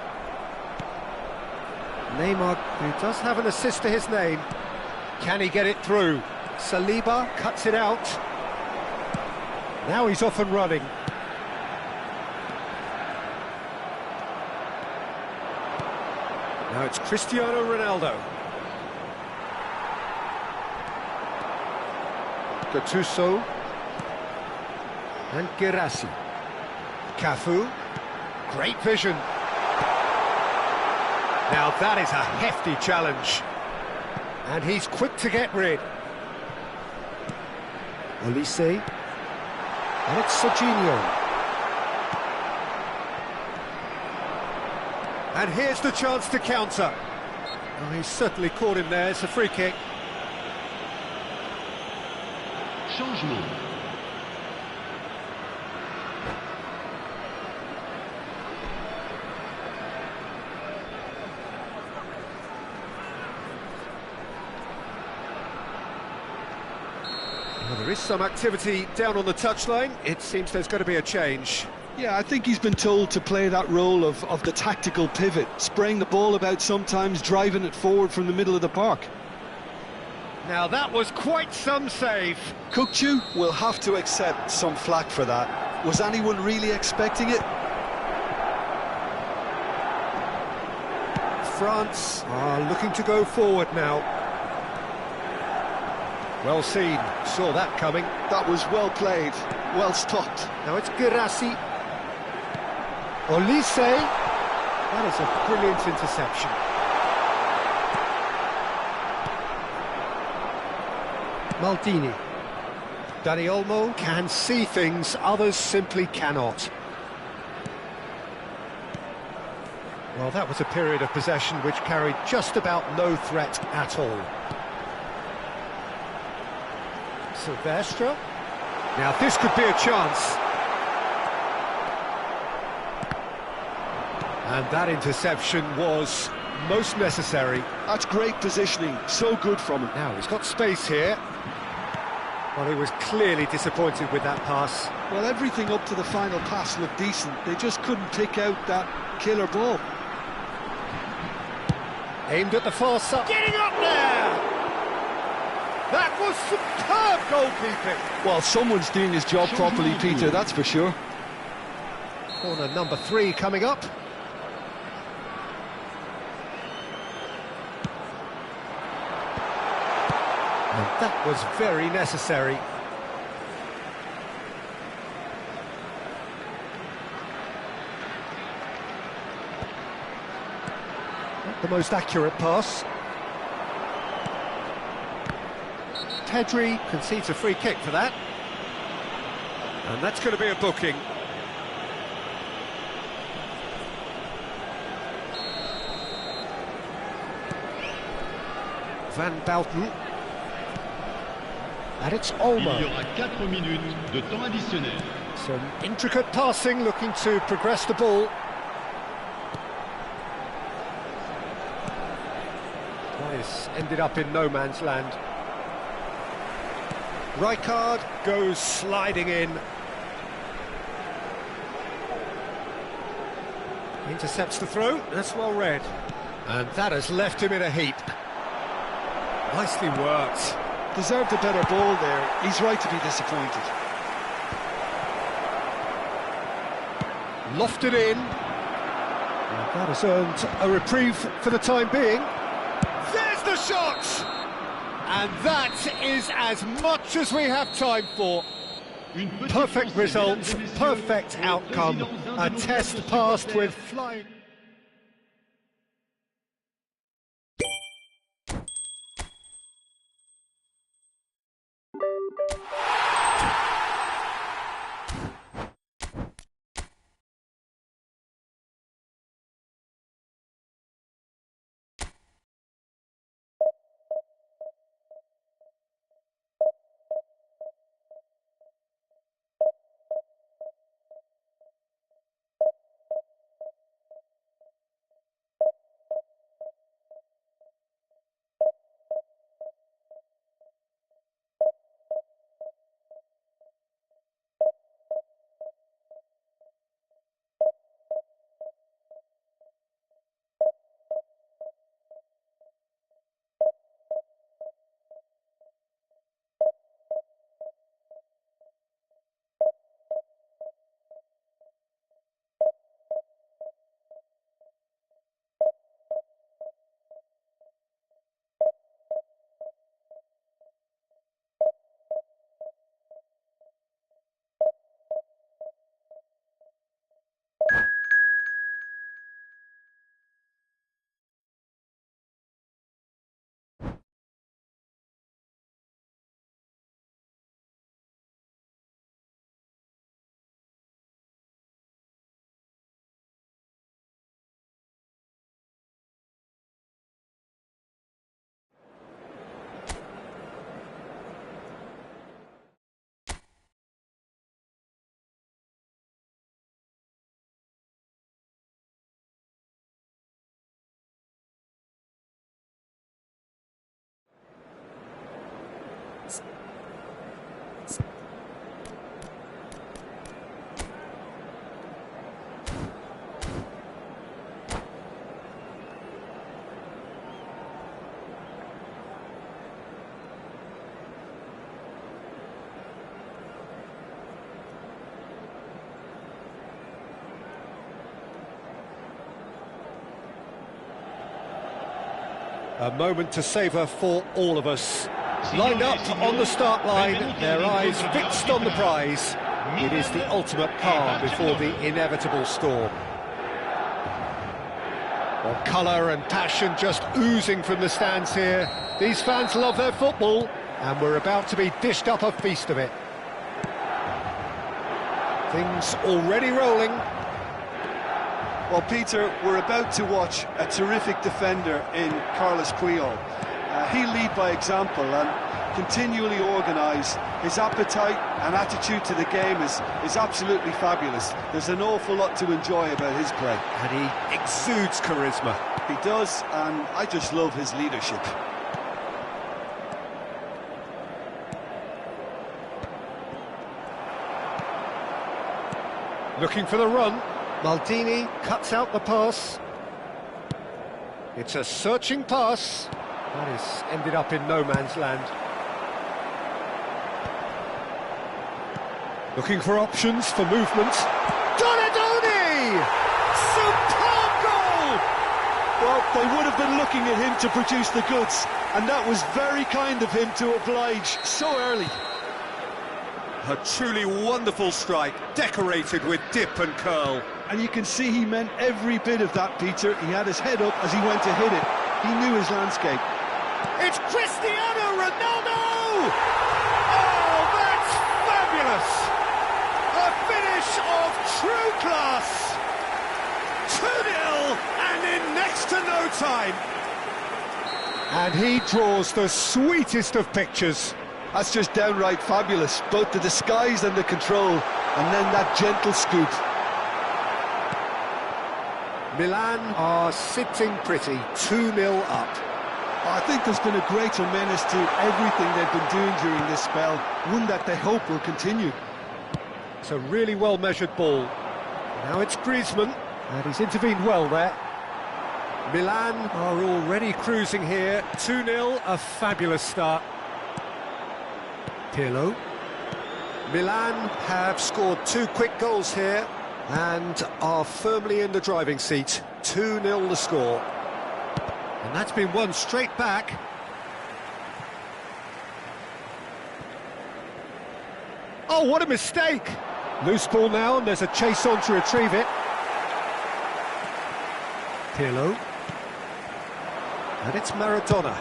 Neymar, who does have an assist to his name. Can he get it through? Saliba cuts it out. Now he's off and running. Now it's Cristiano Ronaldo. Gattuso. And Gerassi. Cafu. Great vision. Now that is a hefty challenge. And he's quick to get rid. Olise. And it's Serginho. And here's the chance to counter. Oh, he's certainly caught him there. It's a free kick. Changement. Well, there is some activity down on the touchline. It seems there's going to be a change. Yeah, I think he's been told to play that role of the tactical pivot, spraying the ball about sometimes, driving it forward from the middle of the park. Now that was quite some save. Kukçu will have to accept some flack for that. Was anyone really expecting it? France are looking to go forward now. Well seen, saw that coming. That was well played, well stopped. Now it's Girassi. Olise. That is a brilliant interception. Maldini. Dani Olmo can see things others simply cannot. Well, that was a period of possession which carried just about no threat at all. Silvestre. Now this could be a chance. And that interception was most necessary. That's great positioning, so good from him. Now he's got space here. Well, he was clearly disappointed with that pass. Well, everything up to the final pass looked decent. They just couldn't pick out that killer ball. Aimed at the far side. Getting up there! That was superb goalkeeping. Well, someone's doing his job properly, Peter, that's for sure. Corner number 3 coming up. And that was very necessary. Not the most accurate pass. Pedri concedes a free kick for that. And that's going to be a booking. Van Bouten. And it's Olmo. Il y aura 4 minutes de temps additionnel. Some intricate passing, looking to progress the ball. This ended up in no man's land. Rijkaard goes sliding in. Intercepts the throw, that's well read. And that has left him in a heap. Nicely worked. Deserved a better ball there. He's right to be disappointed. Lofted in. And that has earned a reprieve for the time being. There's the shot! And that is as much as we have time for. Perfect result, perfect outcome. A test passed with flying. A moment to savour for all of us. Lined up on the start line, their eyes fixed on the prize. It is the ultimate calm before the inevitable storm. Well, colour and passion just oozing from the stands here. These fans love their football, and we're about to be dished up a feast of it. Things already rolling. Well, Peter, we're about to watch a terrific defender in Carlos Puyol. He'll lead by example and continually organise. His appetite and attitude to the game is absolutely fabulous. There's an awful lot to enjoy about his play. And he exudes charisma. He does, and I just love his leadership. Looking for the run. Maldini cuts out the pass. It's a searching pass. That has ended up in no man's land. Looking for options for movement. Donadoni! Superb goal! Well, they would have been looking at him to produce the goods, and that was very kind of him to oblige so early. A truly wonderful strike, decorated with dip and curl. And you can see he meant every bit of that, Peter. He had his head up as he went to hit it. He knew his landscape. It's Cristiano Ronaldo! Oh, that's fabulous! A finish of true class! 2-0 and in next to no time. And he draws the sweetest of pictures. That's just downright fabulous, both the disguise and the control, and then that gentle scoop. Milan are sitting pretty, 2-0 up. I think there's been a greater menace to everything they've been doing during this spell, one that they hope will continue. It's a really well-measured ball. Now it's Griezmann, and he's intervened well there. Milan are already cruising here, 2-0, a fabulous start. Pirlo. Milan have scored 2 quick goals here and are firmly in the driving seat. 2-0 the score. And that's been won straight back. Oh, what a mistake! Loose ball now, and there's a chase on to retrieve it. Pirlo. And it's Maradona.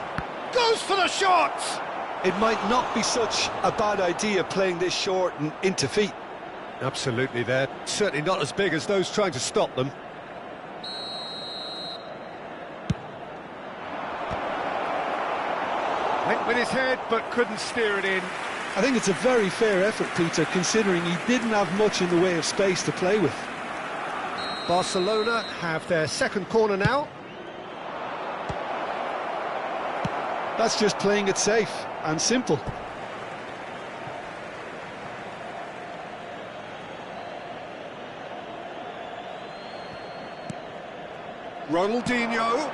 Goes for the shot! It might not be such a bad idea playing this short and into feet. Absolutely, they're certainly not as big as those trying to stop them. Went with his head, but couldn't steer it in. I think it's a very fair effort, Peter, considering he didn't have much in the way of space to play with. Barcelona have their second corner now. That's just playing it safe and simple. Ronaldinho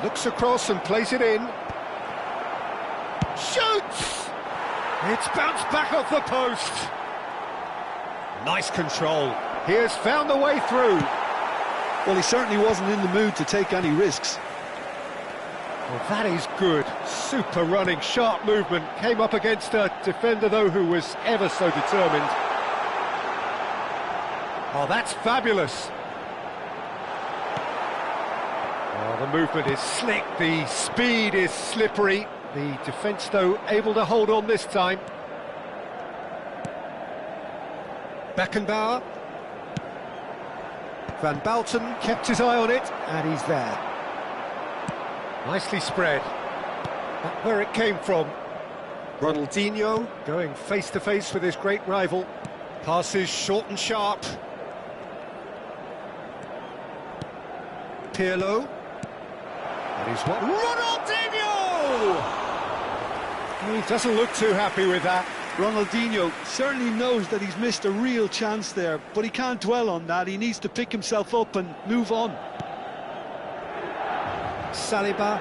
looks across and plays it in. Shoots! It's bounced back off the post. Nice control. He has found a way through. Well, he certainly wasn't in the mood to take any risks. Well, that is good. Super running, sharp movement. Came up against a defender, though, who was ever so determined. Oh, that's fabulous. Oh, the movement is slick, the speed is slippery. The defence, though, able to hold on this time. Beckenbauer. Van Balten kept his eye on it, and he's there. Nicely spread. Back where it came from. Ronaldinho going face-to-face with his great rival. Passes short and sharp. Pirlo. That is what... Ronaldinho! He doesn't look too happy with that. Ronaldinho certainly knows that he's missed a real chance there, but he can't dwell on that. He needs to pick himself up and move on. Saliba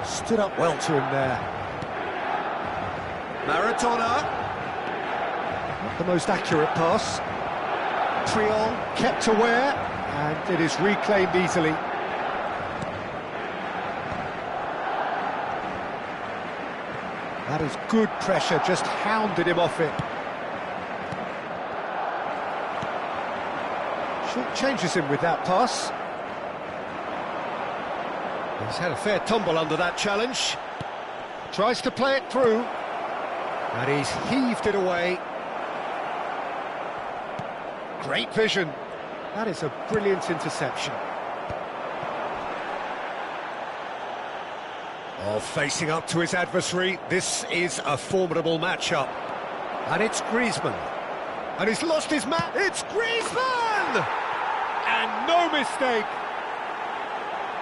stood up well to him there. Maradona. Not the most accurate pass. Puyol kept aware, and it is reclaimed easily. his good pressure just hounded him off it. Short changes him with that pass. He's had a fair tumble under that challenge. Tries to play it through. And he's heaved it away. Great vision. That is a brilliant interception. Oh, facing up to his adversary, this is a formidable matchup. And it's Griezmann. And he's lost his man. It's Griezmann! And no mistake.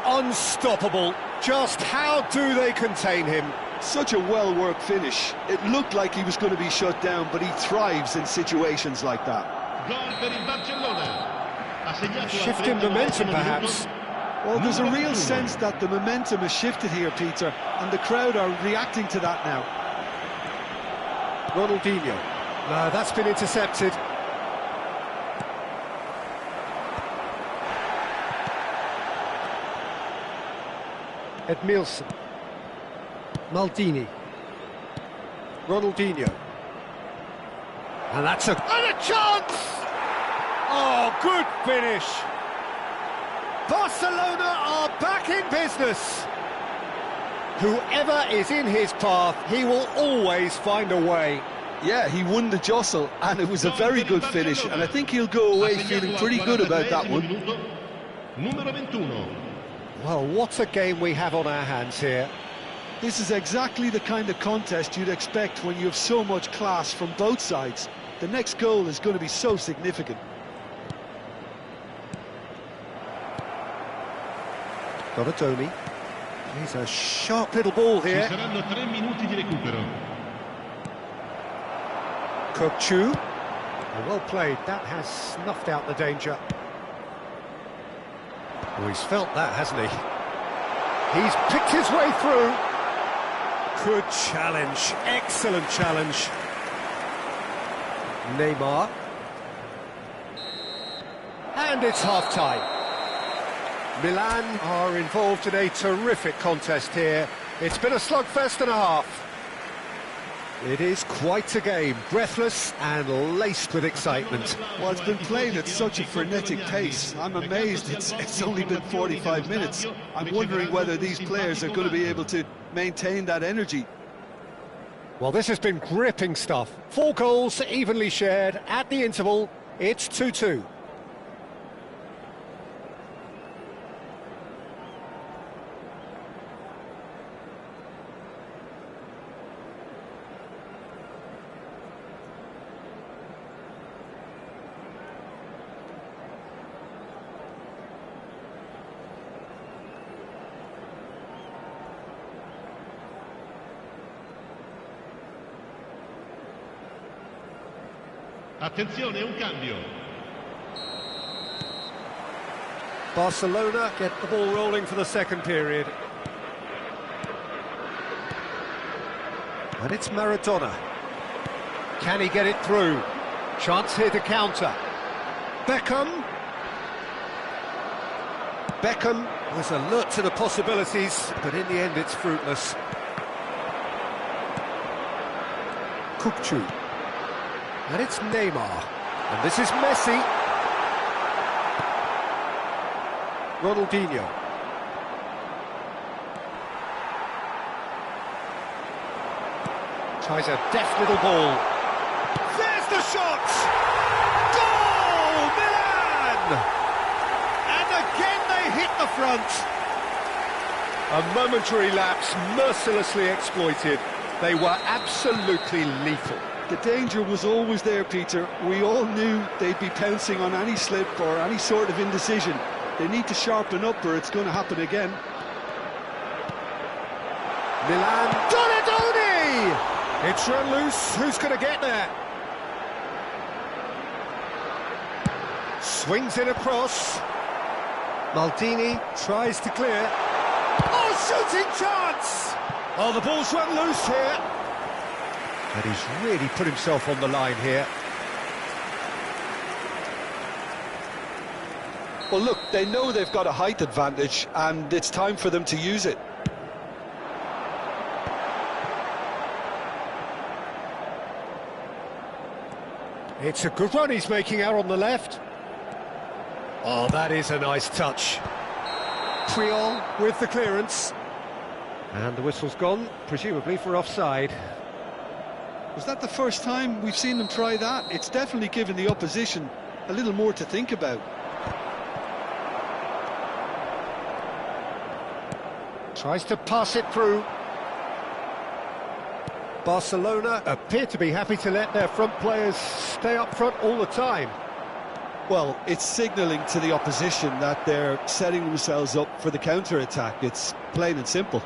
Unstoppable. Just how do they contain him? Such a well-worked finish. It looked like he was going to be shut down, but he thrives in situations like that. Gol per il Barcellona. Ha segnato Shift in momentum, perhaps. Well, there's a real sense that the momentum has shifted here, Peter, and the crowd are reacting to that now. Ronaldinho. No, that's been intercepted. Edmilson. Maldini. Ronaldinho. And that's a chance! Oh, good finish. Barcelona are back in business. Whoever is in his path, he will always find a way. Yeah, he won the jostle, and it was a very good finish, and I think he'll go away feeling pretty good about that one. Numero 21. Well, what a game we have on our hands here. This is exactly the kind of contest you'd expect when you have so much class from both sides. The next goal is going to be so significant. Donatoni. He's a sharp little ball here. Ci saranno 3 minuti di recupero. Kokchu. Well played. That has snuffed out the danger. Oh, he's felt that, hasn't he? He's picked his way through. Good challenge. Excellent challenge. Neymar. And it's half-time. Milan are involved in a terrific contest here. It's been a slugfest and a half. It is quite a game, breathless and laced with excitement. Well, it's been played at such a frenetic pace. I'm amazed it's only been 45 minutes. I'm wondering whether these players are going to be able to maintain that energy. Well, this has been gripping stuff. 4 goals evenly shared at the interval. It's 2-2. Attenzione, un cambio. Barcelona get the ball rolling for the second period. And it's Maradona. Can he get it through? Chance here to counter. Beckham. Beckham was alert to the possibilities, but in the end it's fruitless. Kokchu. And it's Neymar. And this is Messi. Ronaldinho. Tries a deft little ball. There's the shot! Goal! Milan! And again they hit the front. A momentary lapse mercilessly exploited. They were absolutely lethal. The danger was always there, Peter. We all knew they'd be pouncing on any slip or any sort of indecision. They need to sharpen up or it's going to happen again. Milan. Donatoni! It's run loose. Who's going to get there? Swings it across. Maldini tries to clear. Oh, shooting chance! Oh, the ball's run loose here. And he's really put himself on the line here. Well, look, they know they've got a height advantage, and it's time for them to use it. It's a good run he's making out on the left. Oh, that is a nice touch. Puyol with the clearance. And the whistle's gone, presumably for offside. Was that the first time we've seen them try that? It's definitely given the opposition a little more to think about. Tries to pass it through. Barcelona appear to be happy to let their front players stay up front all the time. Well, it's signalling to the opposition that they're setting themselves up for the counter-attack. It's plain and simple.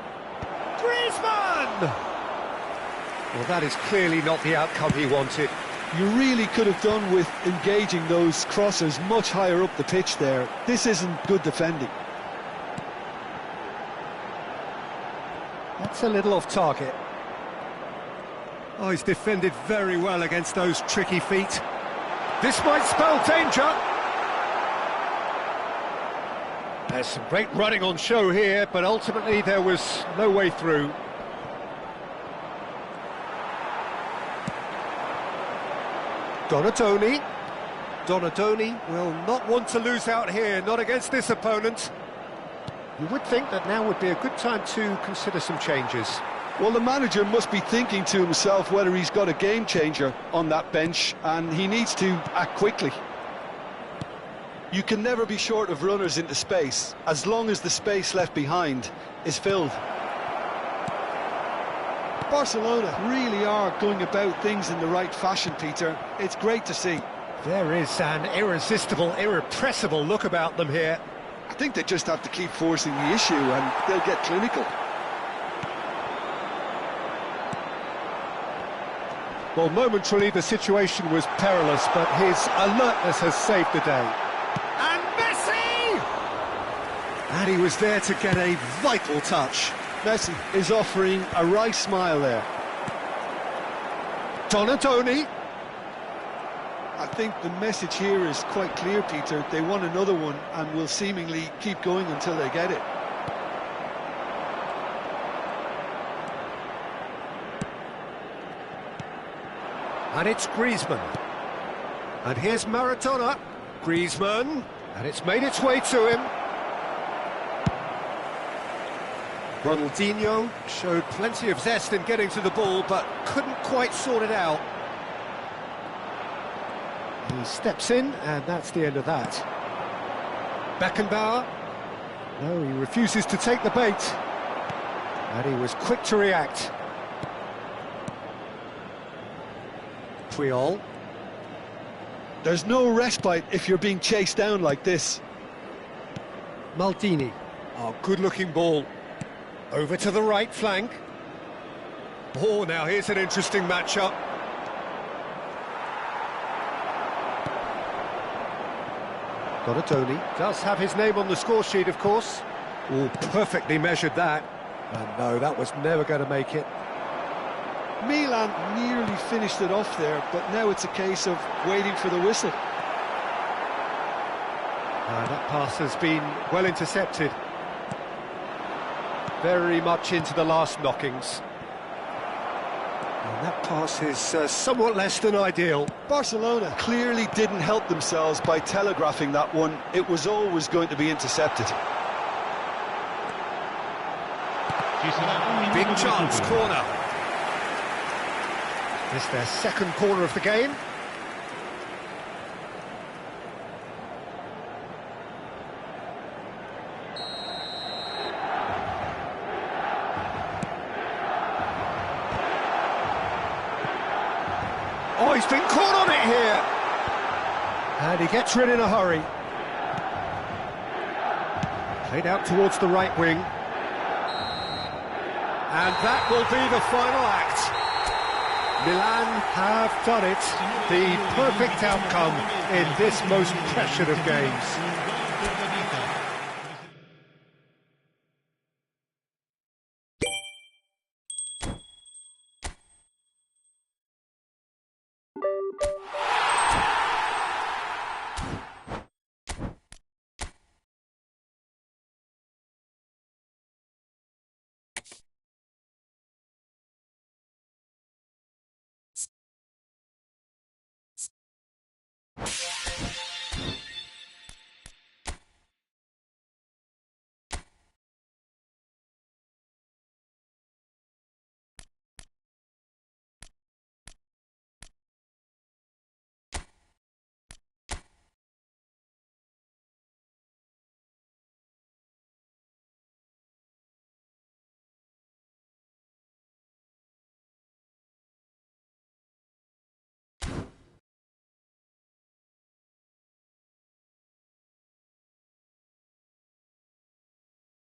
Griezmann! Well, that is clearly not the outcome he wanted. You really could have done with engaging those crossers much higher up the pitch there. This isn't good defending. That's a little off target. Oh, he's defended very well against those tricky feet. This might spell danger. There's some great running on show here, but ultimately there was no way through. Donatoni. Donatoni will not want to lose out here, not against this opponent. You would think that now would be a good time to consider some changes. Well, the manager must be thinking to himself whether he's got a game changer on that bench, and he needs to act quickly. You can never be short of runners into space, as long as the space left behind is filled. Barcelona really are going about things in the right fashion, Peter. It's great to see. There is an irresistible, irrepressible look about them here. I think they just have to keep forcing the issue and they'll get clinical. Well, momentarily the situation was perilous, but his alertness has saved the day. And Messi! And he was there to get a vital touch. Messi is offering a right smile there. Donatoni. I think the message here is quite clear, Peter. They want another one and will seemingly keep going until they get it. And it's Griezmann. And here's Maradona. Griezmann. And it's made its way to him. Ronaldinho showed plenty of zest in getting to the ball, but couldn't quite sort it out. He steps in, and that's the end of that. Beckenbauer. No, he refuses to take the bait. And he was quick to react. Puyol. There's no respite if you're being chased down like this. Maldini. Oh, good-looking ball. Over to the right flank. Oh, now here's an interesting matchup. Donatoni does have his name on the score sheet, of course. Oh, perfectly measured that. And no, that was never going to make it. Milan nearly finished it off there, but now it's a case of waiting for the whistle. That pass has been well intercepted. Very much into the last knockings. And that pass is somewhat less than ideal. Barcelona clearly didn't help themselves by telegraphing that one. It was always going to be intercepted. Big chance, corner. It's their second corner of the game. Oh, he's been caught on it here. And he gets rid in a hurry. Played out towards the right wing. And that will be the final act. Milan have done it. The perfect outcome in this most pressured of games.